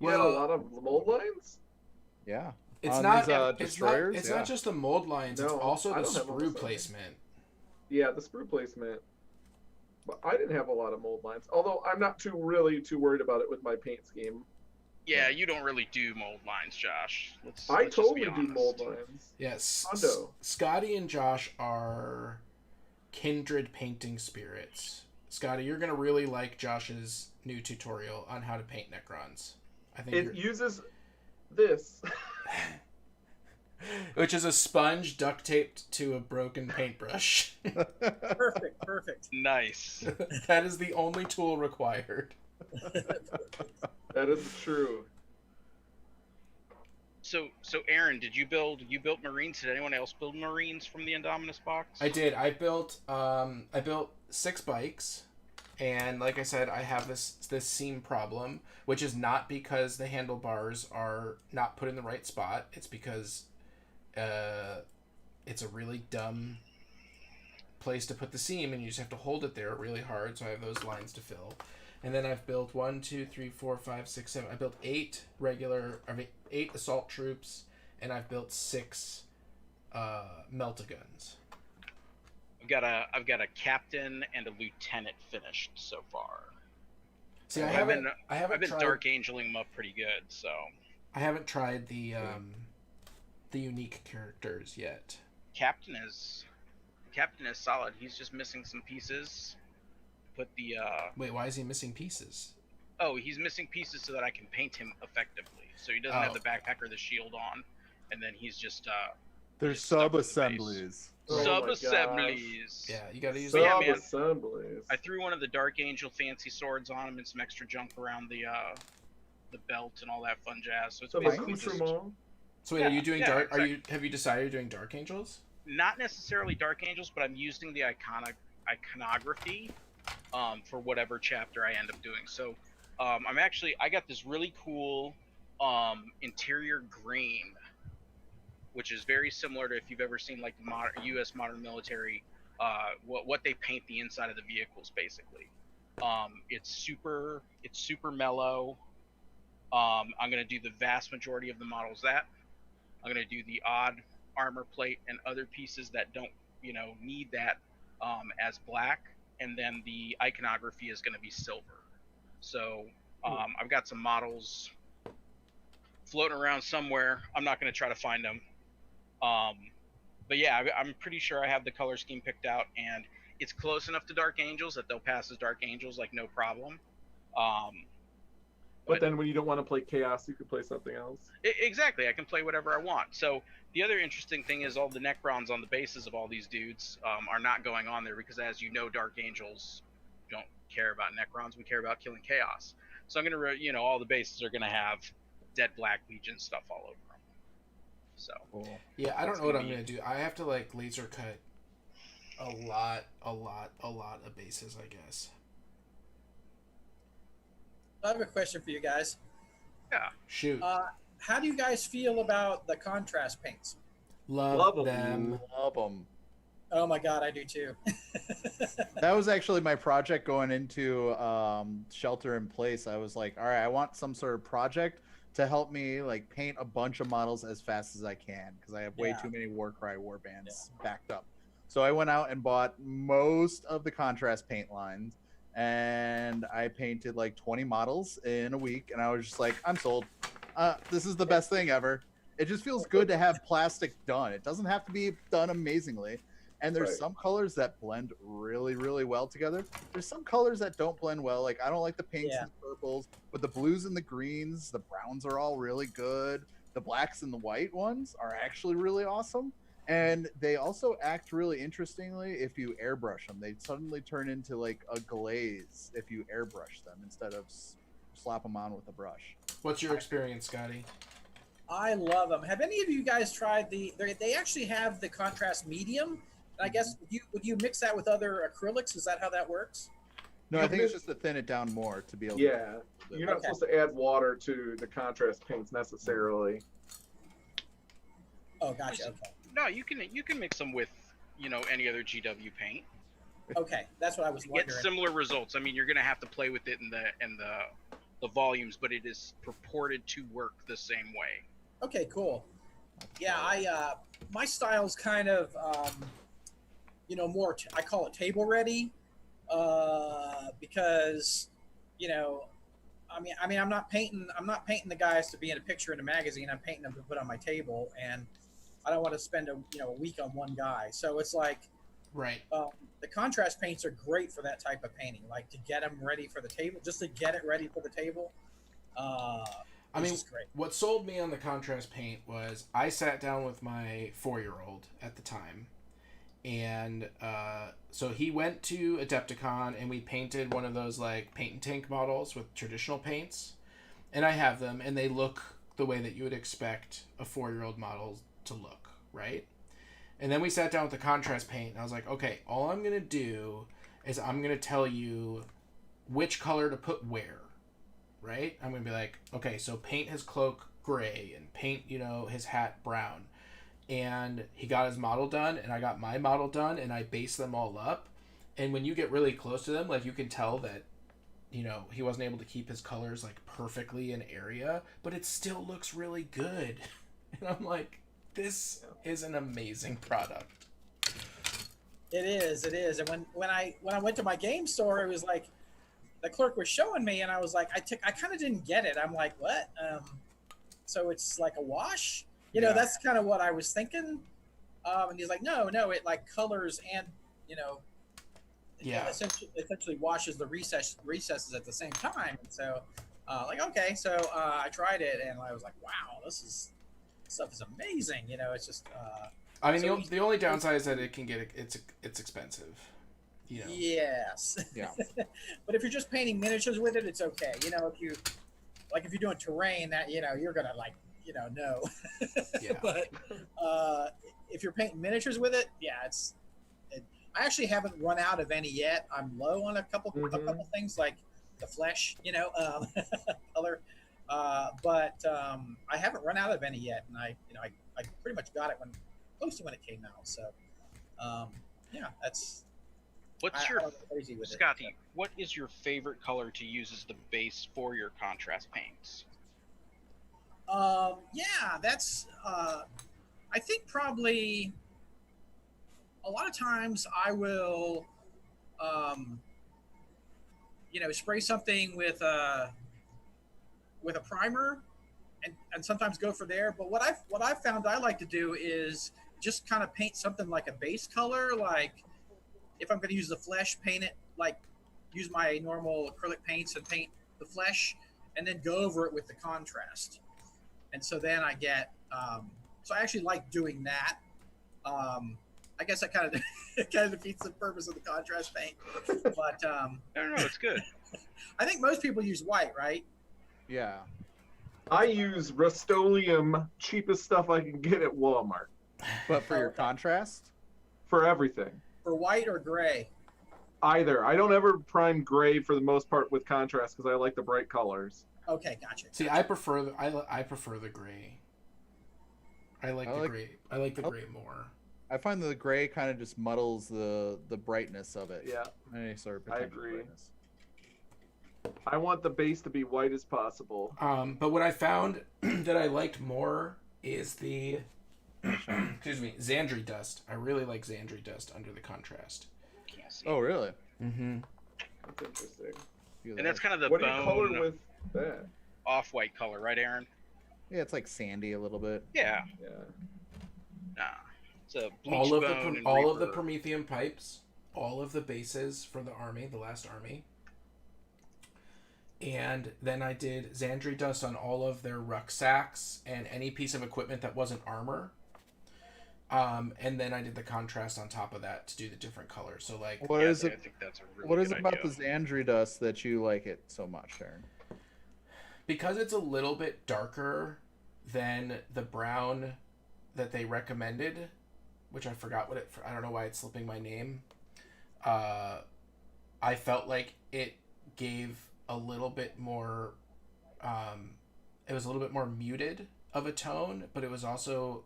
You have a lot of mold lines?
Yeah.
It's
on
not.
these,
It's
destroyers,
not. It's
yeah.
not just the mold lines. It's
No,
also
I
the
don't have all
sprue
this
placement.
Yeah, the sprue placement. But I didn't have a lot of mold lines. Although I'm not really too worried about it with my paint scheme.
Yeah, you don't really do mold lines, Josh. Let's
I
just be
totally do
honest.
mold lines.
Yes.
Hondo.
Scotty and Josh are kindred painting spirits. Scotty, you're gonna really like Josh's new tutorial on how to paint Necrons. I think
It uses this.
which is a sponge duct taped to a broken paintbrush.
Perfect.
Nice.
That is the only tool required.
That is true.
So Aaron, you built Marines? Did anyone else build Marines from the Indominus box?
I did. I built 6 bikes, and like I said, I have this seam problem, which is not because the handlebars are not put in the right spot. It's because it's a really dumb place to put the seam, and you just have to hold it there really hard. So I have those lines to fill. And then I've built 1, 2, 3, 4, 5, 6, 7. I built 8 assault troops, and I've built 6 melta-guns.
I've got a captain and a lieutenant finished so far.
See,
I've been
tried,
Dark Angeling them up pretty good, so
I haven't tried the unique characters yet.
Captain is solid. He's just missing some pieces. Put the
Wait, why is he missing pieces?
Oh, he's missing pieces so that I can paint him effectively. So he doesn't have the backpack or the shield on, and then he's just
There's
stuck with the
sub-assemblies.
Oh
sub-assemblies.
Yeah, you gotta use
So yeah,
that.
man.
Sub-assemblies.
I threw one of the Dark Angel fancy swords on him and some extra junk around the belt and all that fun jazz. So it's
Some
basically just
accoutrement.
So wait, are you doing
yeah,
dark?
exactly.
Have you decided you're doing Dark Angels?
Not necessarily Dark Angels, but I'm using the iconography for whatever chapter I end up doing. So I got this really cool interior green, which is very similar to if you've ever seen like the U.S. modern military, what they paint the inside of the vehicles basically. It's super mellow. I'm gonna do the vast majority of the models that. I'm gonna do the odd armor plate and other pieces that don't need that as black, and then the iconography is gonna be silver. So I've got some models floating around somewhere. I'm not gonna try to find them. But yeah, I'm pretty sure I have the color scheme picked out, and it's close enough to Dark Angels that they'll pass as Dark Angels like no problem.
But then when you don't want to play Chaos, you could play something else.
Exactly, I can play whatever I want. So the other interesting thing is all the Necrons on the bases of all these dudes are not going on there because, as you know, Dark Angels don't care about Necrons. We care about killing Chaos. So I'm gonna, all the bases are gonna have Dead Black Legion stuff all over them. So
Cool.
Yeah, I don't know what I'm gonna do. I have to like laser cut a lot of bases, I guess.
I have a question for you guys.
yeah,
Shoot,
How do you guys feel about the contrast paints?
love
love 'em.
them.
Love them.
Oh my God, I do too.
That was actually my project going into shelter in place. I was like, all right, I want some sort of project to help me like paint a bunch of models as fast as I can because I have way
Yeah.
too many Warcry warbands backed up. So I went out and bought most of the contrast paint lines, and I painted like 20 models in a week, and I was just like, I'm sold. This is the best thing ever. It just feels good to have plastic done. It doesn't have to be done amazingly. And there's
Right.
some colors that blend really, really well together. There's some colors that don't blend well. Like I don't like the pinks
Yeah.
and purples, but the blues and the greens, the browns are all really good. The blacks and the white ones are actually really awesome. And they also act really interestingly if you airbrush them. They suddenly turn into like a glaze if you airbrush them instead of slap them on with a brush.
What's your experience, Scotty?
I love them. Have any of you guys tried they actually have the contrast medium? And I guess would you mix that with other acrylics? Is that how that works?
No, I think it's just to thin it down more to be able to.
Yeah, you're not
Okay.
supposed to add water to the contrast paints necessarily.
Oh, gotcha. Okay.
No, you can mix them with any other GW paint.
Okay, that's what I was
You get
wondering.
similar results. I mean, you're gonna have to play with it in the volumes, but it is purported to work the same way.
Okay, cool. Yeah, I my style's kind of more I call it table ready because I mean I'm not painting the guys to be in a picture in a magazine. I'm painting them to put on my table, and I don't want to spend a week on one guy. So it's like
Right.
the contrast paints are great for that type of painting, like to get them ready for the table, just to get it ready for the table.
I mean,
is great.
what sold me on the contrast paint was I sat down with my 4-year-old at the time, and so he went to Adepticon, and we painted one of those like paint and tank models with traditional paints, and I have them, and they look the way that you would expect a 4-year-old model to look, right? And then we sat down with the contrast paint, and I was like, okay, all I'm gonna do is I'm gonna tell you which color to put where. Right? I'm going to be like, okay, so paint his cloak gray and paint, his hat brown. And he got his model done, and I got my model done, and I based them all up. And when you get really close to them, like, you can tell that, he wasn't able to keep his colors, like, perfectly in area, but it still looks really good. And I'm like, this is an amazing product.
It is. And when I went to my game store, it was like, the clerk was showing me, and I was like, I kind of didn't get it. I'm like, what? So it's like a wash? That's kind of what I was thinking. And he's like, no, it like colors and, essentially washes the recesses at the same time. And so, okay. So I tried it, and I was like, wow, this stuff is amazing. It's just.
I mean, the only downside is that it can get it's expensive.
Yes.
Yeah.
But if you're just painting miniatures with it, it's okay. If you're doing terrain, that you're gonna no.
Yeah.
But if you're painting miniatures with it, yeah, I actually haven't run out of any yet. I'm low on a couple things like the flesh, color. But I haven't run out of any yet, and I pretty much got it close to when it came out. So that's.
What's your
crazy with
Scotty?
it,
What is your favorite color to use as the base for your contrast paints?
That's. I think probably a lot of times I will, spray something with a primer, and sometimes go for there. But what I've found I like to do is just kind of paint something like a base color, like. If I'm going to use the flesh, paint it like use my normal acrylic paints and paint the flesh, and then go over it with the contrast. And so then I get, so I actually like doing that. I guess that kind of defeats the purpose of the contrast paint. But
No, it's good.
I think most people use white, right?
Yeah.
I use Rust-Oleum, cheapest stuff I can get at Walmart
But for your contrast?
for everything.
For white or gray?
Either. I don't ever prime gray for the most part with contrast because I like the bright colors.
Okay, gotcha.
See, I prefer the gray. I like the gray. I like the gray more.
I find the gray kind of just muddles the brightness of it.
Yeah,
Any sort of
I
potential
agree.
brightness.
I want the base to be white as possible.
But what I found that I liked more is the excuse me, Xandri dust. I really like Xandri dust under the contrast.
Can't see.
Oh, really?
Mm-hmm.
That's interesting.
And that's kind of the
What do you color
bone
with that?
off-white color, right, Aaron?
Yeah, it's like sandy a little bit.
Yeah.
Yeah.
Nah. It's a bleach
All of
bone
the
and
all of the
reaper.
Promethean pipes, all of the bases for the army, the last army. And then I did Xandri dust on all of their rucksacks and any piece of equipment that wasn't armor. And then I did the contrast on top of that to do the different colors. So like,
What is
I
it?
think that's a really
What is
good
it about
idea.
the Xandri dust that you like it so much, Aaron?
because it's a little bit darker than the brown that they recommended, which I forgot what it. I don't know why it's slipping my name. I felt like it gave a little bit more. It was a little bit more muted of a tone, but it was also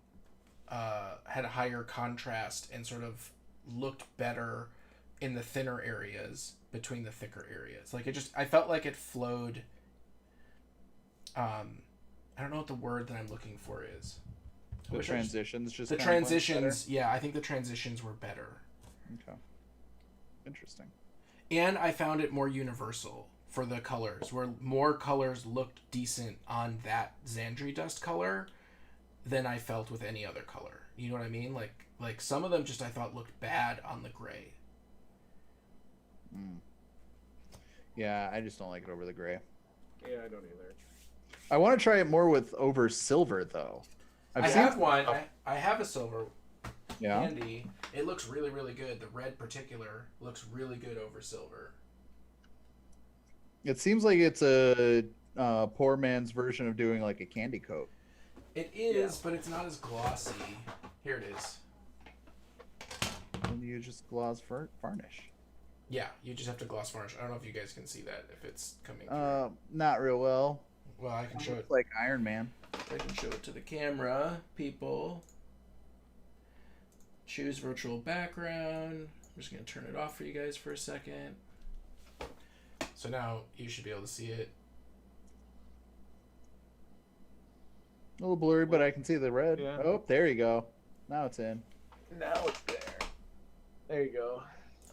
had a higher contrast and sort of looked better in the thinner areas between the thicker areas. Like I felt like it flowed. I don't know what the word that I'm looking for is.
The transitions just
the
kind of went
transitions. Yeah, I think the transitions were better.
better? Okay. Interesting.
And I found it more universal for the colors, where more colors looked decent on that Xandri dust color than I felt with any other color. You know what I mean? Like some of them just I thought looked bad on the gray.
Yeah, I just don't like it over the gray.
Yeah, I don't either.
I want to try it more with over silver though.
I have one. I have a silver
Yeah.
handy. It looks really, really good. The red particular looks really good over silver.
It seems like it's a poor man's version of doing like a candy coat.
It is, but it's not as glossy. Here it is.
And you just gloss varnish.
Yeah, you just have to gloss varnish. I don't know if you guys can see that, if it's coming through.
Not real well.
Well, I can show it.
It's like Iron Man.
I can show it to the camera, people. Choose virtual background. I'm just going to turn it off for you guys for a second. So now you should be able to see it.
A little blurry, but I can see the red.
Yeah.
Oh, there you go. Now it's in.
Now it's there. There you go.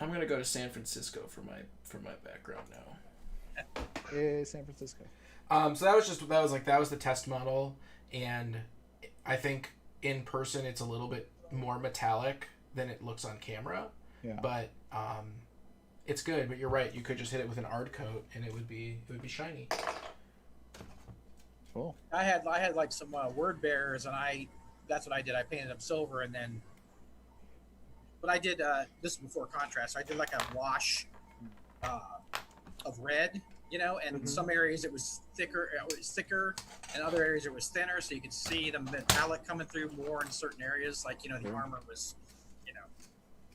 I'm going to go to San Francisco for my background now.
Yay, San Francisco.
So that was the test model, and I think in person it's a little bit more metallic than it looks on camera.
Yeah.
But it's good. But you're right. You could just hit it with an ard coat, and it would be shiny.
Cool.
I had like some word bearers, and that's what I did. I painted them silver, and then, but I did this is before contrast. I did like a wash of red, and in some areas it was thicker, and other areas it was thinner, so you could see the metallic coming through more in certain areas. Like the armor was,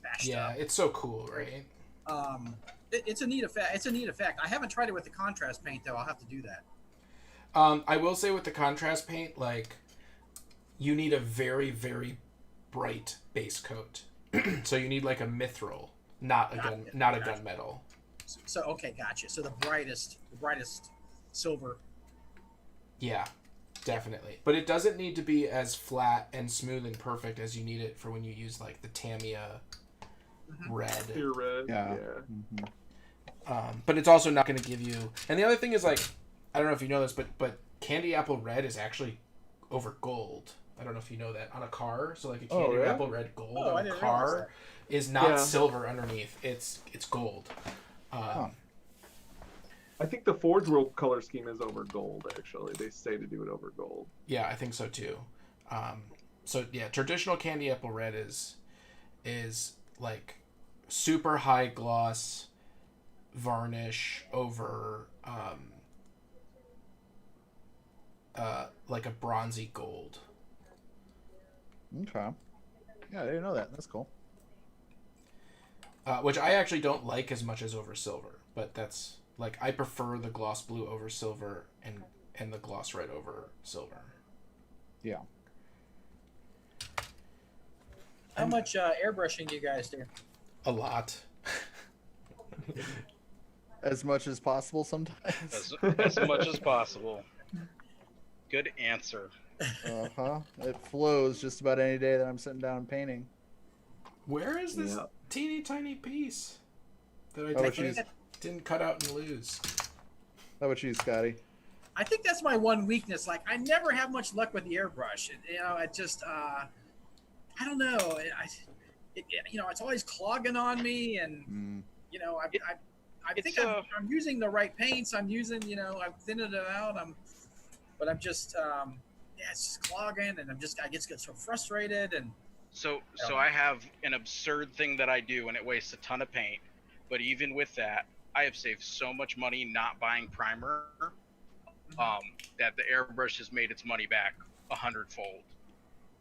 bashed up.
Yeah, it's so cool, right?
It's a neat effect. It's a neat effect. I haven't tried it with the contrast paint though. I'll have to do that.
I will say with the contrast paint, like, you need a very, very bright base coat. So you need like a mithril, not a gunmetal.
So okay, gotcha. So the brightest silver.
Yeah, definitely. But it doesn't need to be as flat and smooth and perfect as you need it for when you use like the Tamiya red.
Pure red.
Yeah.
But it's also not going to give you. And the other thing is, like, I don't know if you know this, but candy apple red is actually over gold. I don't know if you know that on a car. So like a candy
really?
apple red gold
I
on a
didn't realize
car is not
Yeah.
silver underneath. It's gold.
I think the Forge World color scheme is over gold, actually. They say to do it over gold.
Yeah, I think so too. So yeah, traditional candy apple red is like super high gloss varnish over like a bronzy gold.
Okay. Yeah, I didn't know that. That's cool.
Which I actually don't like as much as over silver, but that's like I prefer the gloss blue over silver and the gloss red over silver.
Yeah.
How much airbrushing do you guys do?
A lot.
As much as possible sometimes.
As much as possible. Good answer.
Uh-huh. It flows just about any day that I'm sitting down painting.
Where is this
Yeah.
teeny tiny piece that I
Oh,
definitely didn't cut out and lose?
How about you, Scotty?
I think that's my one weakness. Like, I never have much luck with the airbrush. It just, I don't know. It's always clogging on me, and I think I'm using the right paints. I'm using, I'm thinning it out. But I'm just, it's just clogging, and I just get so frustrated. And
So I have an absurd thing that I do, and it wastes a ton of paint. But even with that, I have saved so much money not buying primer, that the airbrush has made its money back 100-fold.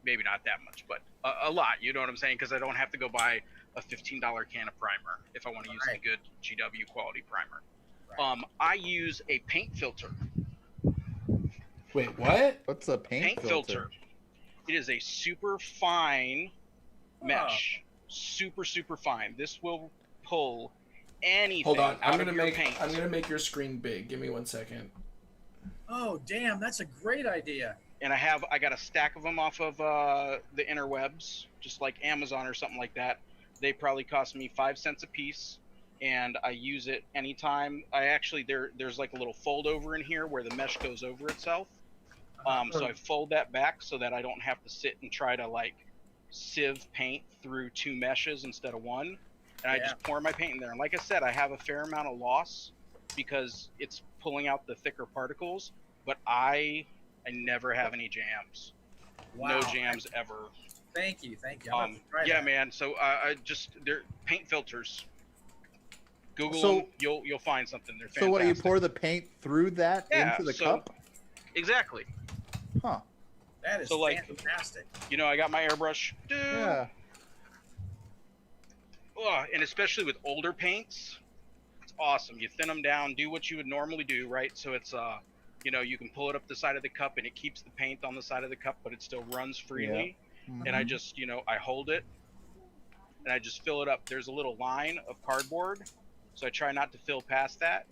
Maybe not that much, but a lot. You know what I'm saying? Because I don't have to go buy a $15 can of primer if I want to use a good GW quality primer.
Right.
I use a paint filter.
Wait, what?
What's a paint filter?
It is a super fine mesh. Super, super fine. This will pull anything.
Hold on.
out of your paint.
I'm gonna make your screen big. Give me 1 second.
Oh, damn, that's a great idea.
And I got a stack of them off of the interwebs, just like Amazon or something like that. They probably cost me 5 cents a piece, and I use it anytime. There's like a little fold over in here where the mesh goes over itself. So I fold that back so that I don't have to sit and try to like sieve paint through 2 meshes instead of 1. And I just pour my paint in there. And like I said, I have a fair amount of loss because it's pulling out the thicker particles, but I never have any jams.
Wow.
No jams ever.
Thank you.
Yeah, man. So they're paint filters. Google them. You'll find something. They're fantastic.
So what, you pour the paint through that into the cup?
Exactly.
Huh.
That is fantastic.
I got my airbrush.
Yeah.
And especially with older paints, it's awesome. You thin them down, do what you would normally do, right? So it's you can pull it up the side of the cup and it keeps the paint on the side of the cup, but it still runs freely.
Yeah. Mm-hmm.
And I just, I hold it and I just fill it up. There's a little line of cardboard, so I try not to fill past that.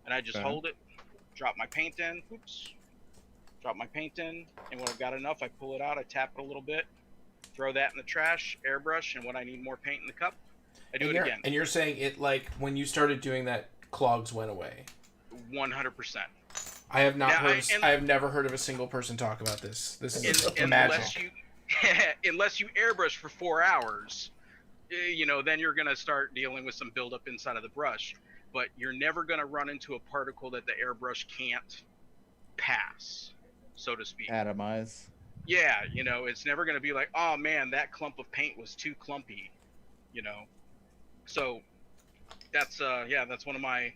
And I just hold it, drop my paint in, drop my paint in, and when I've got enough, I pull it out, I tap it a little bit, throw that in the trash, airbrush, and when I need more paint in the cup, I do it again.
And you're saying it, like, when you started doing that, clogs went away?
100%.
I have never heard of a single person talk about this. This is magic.
Unless you airbrush for 4 hours, then you're going to start dealing with some buildup inside of the brush. But you're never going to run into a particle that the airbrush can't pass, so to speak.
Atomize.
Yeah, it's never going to be like, oh man, that clump of paint was too clumpy, So that's one of my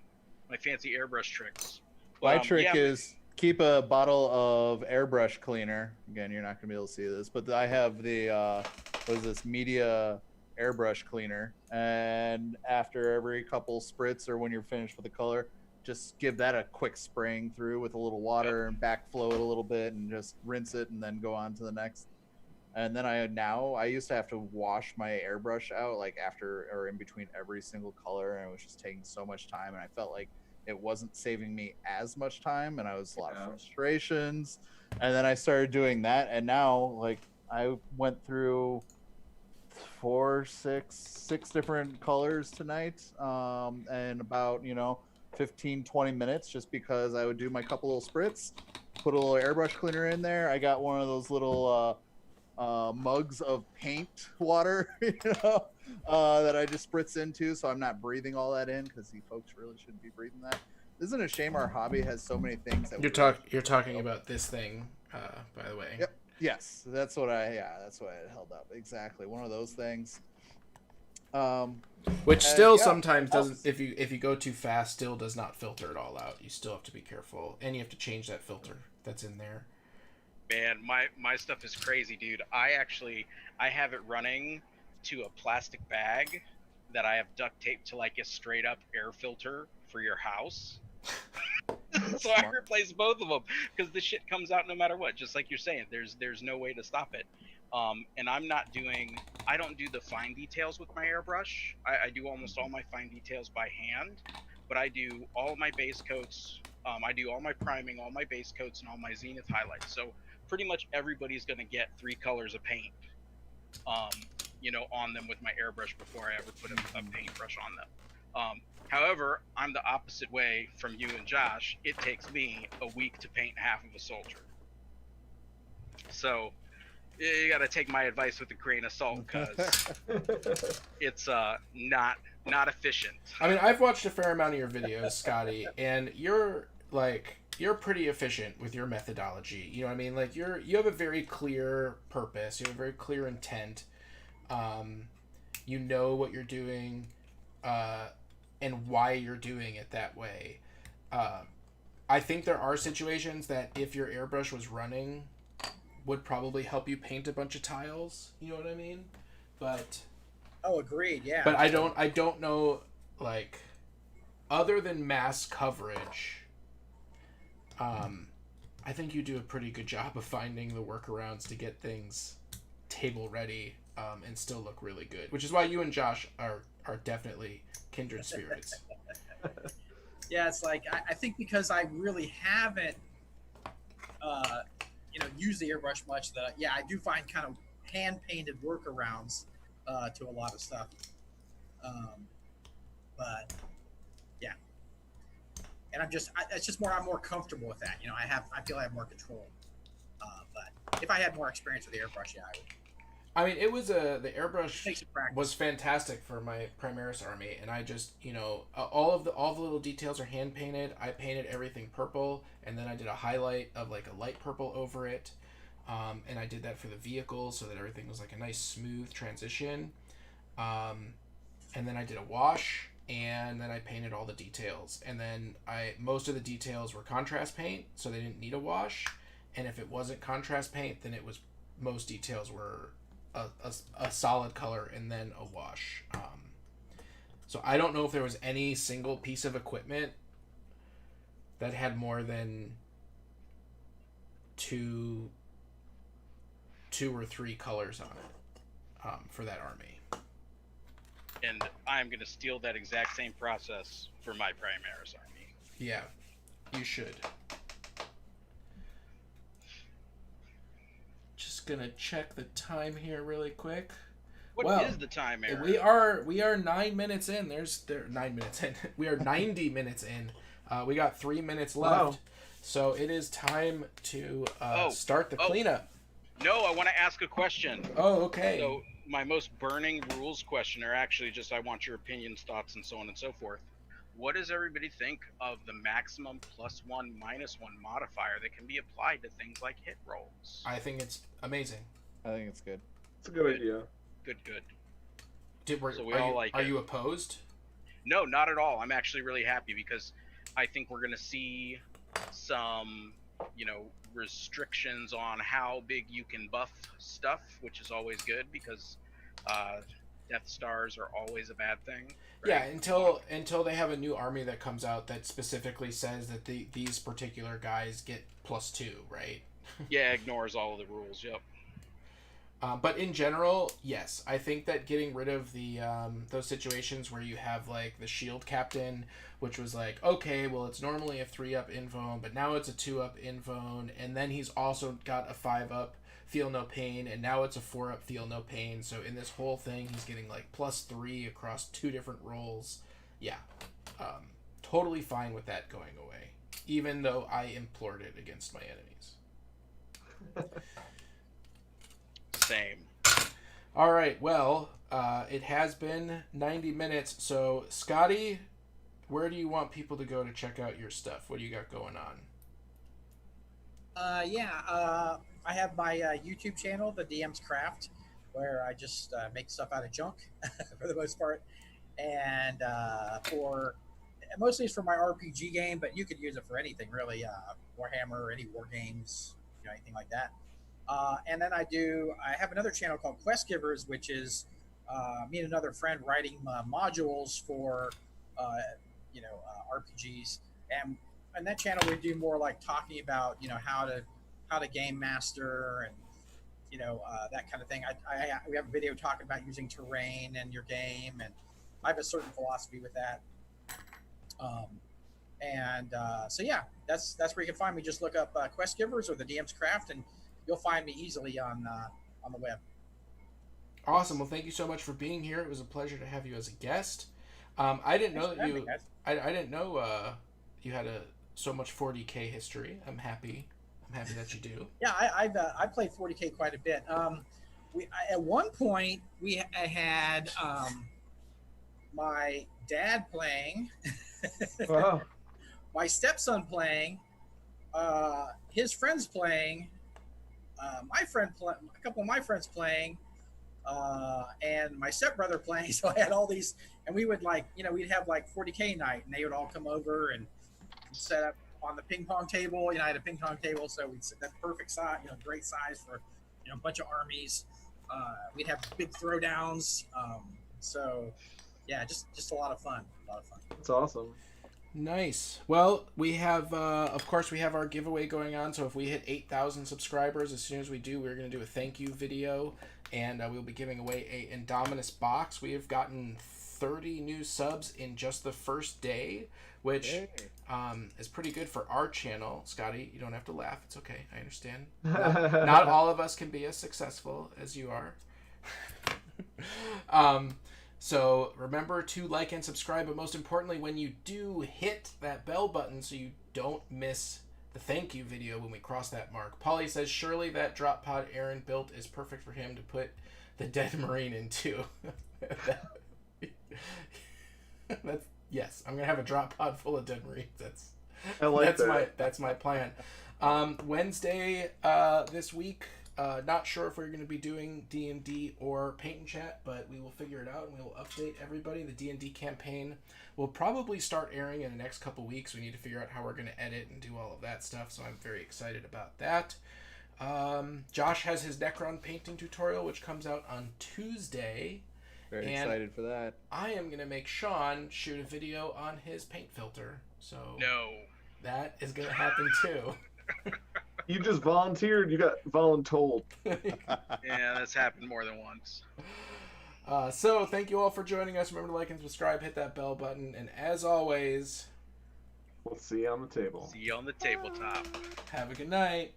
fancy airbrush tricks.
My trick is keep a bottle of airbrush cleaner. Again, you're not going to be able to see this, but I have the media airbrush cleaner, and after every couple spritz or when you're finished with the color, just give that a quick spraying through with a little water and backflow it a little bit and just rinse it and then go on to the next. And then I used to have to wash my airbrush out like after or in between every single color, and it was just taking so much time, and I felt like it wasn't saving me as much time, and I was a lot of frustrations. And then I started doing that, and now like I went through 6 different colors tonight, and about 15-20 minutes, just because I would do my couple little spritz, put a little airbrush cleaner in there. I got one of those little mugs of paint water that I just spritz into, so I'm not breathing all that in, because you folks really shouldn't be breathing that. Isn't it a shame our hobby has so many things that
you're talking about this thing, by the way.
Yep. Yes, that's what I held up. Exactly, one of those things.
Which still sometimes doesn't. If you go too fast, still does not filter it all out. You still have to be careful, and you have to change that filter that's in there.
Man, my stuff is crazy, dude. I have it running to a plastic bag that I have duct taped to like a straight up air filter for your house. So I replaced both of them because the shit comes out no matter what. Just like you're saying, there's no way to stop it. And I don't do the fine details with my airbrush. I do almost all my fine details by hand, but I do all my base coats. I do all my priming, all my base coats, and all my zenith highlights. So pretty much everybody's gonna get 3 colors of paint, on them with my airbrush before I ever put a paintbrush on them. However, I'm the opposite way from you and Josh. It takes me a week to paint half of a soldier. So you got to take my advice with a grain of salt because it's not efficient.
I mean, I've watched a fair amount of your videos, Scotty, and you're pretty efficient with your methodology. You know what I mean? Like you have a very clear purpose. You have a very clear intent. You know what you're doing, and why you're doing it that way. I think there are situations that if your airbrush was running, would probably help you paint a bunch of tiles. You know what I mean? But
agreed. Yeah.
But I don't know, like, other than mass coverage. I think you do a pretty good job of finding the workarounds to get things table ready, and still look really good. Which is why you and Josh are definitely kindred spirits.
Yeah, it's like I think because I really haven't, used the airbrush much. That I do find kind of hand painted workarounds to a lot of stuff. But yeah, and I'm more comfortable with that. I feel I have more control. But if I had more experience with the airbrush, I would.
I mean, the airbrush was fantastic for my Primaris army, and I just, all the little details are hand painted. I painted everything purple, and then I did a highlight of like a light purple over it, and I did that for the vehicles so that everything was like a nice smooth transition, and then I did a wash, and then I painted all the details, and then most of the details were contrast paint, so they didn't need a wash, and if it wasn't contrast paint, then most details were a solid color and then a wash. So I don't know if there was any single piece of equipment that had more than two or three colors on it, for that army.
And I'm going to steal that exact same process for my Primaris army.
Yeah, you should. Just gonna check the time here really quick.
What is the time, Aaron?
We are 9 minutes in. 9 minutes in. We are 90 minutes in. We got 3 minutes left.
Wow.
So it is time to start the cleanup.
No, I want to ask a question.
Oh, okay.
So my most burning rules question, or actually just I want your opinions, thoughts, and so on and so forth. What does everybody think of the maximum +1, -1 modifier that can be applied to things like hit rolls?
I think it's amazing.
I think it's good.
It's a good idea.
Good.
Are you opposed?
No, not at all. I'm actually really happy because I think we're going to see some, restrictions on how big you can buff stuff, which is always good because Death Stars are always a bad thing. Right?
Yeah, until they have a new army that comes out that specifically says that these particular guys get +2, right?
Yeah, ignores all of the rules. Yep.
But in general, yes, I think that getting rid of the those situations where you have like the shield captain, which was like, okay, well, it's normally a 3-up invone, but now it's a 2-up invone, and then he's also got a 5-up feel no pain, and now it's a 4-up feel no pain. So in this whole thing, he's getting like +3 across 2 different rolls. Yeah, totally fine with that going away, even though I implored it against my enemies.
Same.
All right, well, it has been 90 minutes, so Scotty, where do you want people to go to check out your stuff? What do you got going on?
I have my YouTube channel, TheDMsCraft, where I just make stuff out of junk for the most part, and mostly it's for my RPG game, but you could use it for anything really, Warhammer, any war games, anything like that. And then I have another channel called Quest Givers, which is me and another friend writing modules for RPGs, and on that channel we do more like talking about how to game master and that kind of thing. We have a video talking about using terrain in your game, and I have a certain philosophy with that. So yeah, that's where you can find me. Just look up Quest Givers or TheDMsCraft, and you'll find me easily on the web.
Awesome. Well, thank you so much for being here. It was a pleasure to have you as a guest. I didn't know that you. I didn't know you had so much 40K history. I'm happy that you do.
Yeah, I played 40K quite a bit. At one point I had my dad playing,
Wow.
my stepson playing, his friends playing, a couple of my friends playing, and my stepbrother playing. So I had all these, and we would we'd have like 40K night, and they would all come over and set up on the ping pong table. I had a ping pong table, so we'd set that perfect size, great size for a bunch of armies. We'd have big throwdowns. So yeah, just a lot of fun.
That's awesome.
Nice. Well, we have, of course, we have our giveaway going on. So if we hit 8,000 subscribers, as soon as we do, we're going to do a thank you video, and we'll be giving away a Indominus box. We have gotten 30 new subs in just the first day, which is pretty good for our channel. Scotty, you don't have to laugh. It's okay. I understand. Not all of us can be as successful as you are. So remember to like and subscribe, but most importantly, when you do, hit that bell button so you don't miss the thank you video when we cross that mark. Polly says, surely that drop pod Aaron built is perfect for him to put the dead Marine into. Yes, I'm gonna have a drop pod full of dead Marines. That's my plan. Wednesday this week. Not sure if we're going to be doing D&D or Paint and Chat, but we will figure it out and we will update everybody. The D&D campaign will probably start airing in the next couple weeks. We need to figure out how we're going to edit and do all of that stuff, so I'm very excited about that. Josh has his Necron painting tutorial, which comes out on Tuesday.
Very excited for that.
I am going to make Sean shoot a video on his paint filter. So
No.
That is going to happen too.
You just volunteered. You got voluntold.
Yeah, that's happened more than once.
So thank you all for joining us. Remember to like and subscribe, hit that bell button, and as always,
We'll see you on the table.
See you on the tabletop.
have a good night.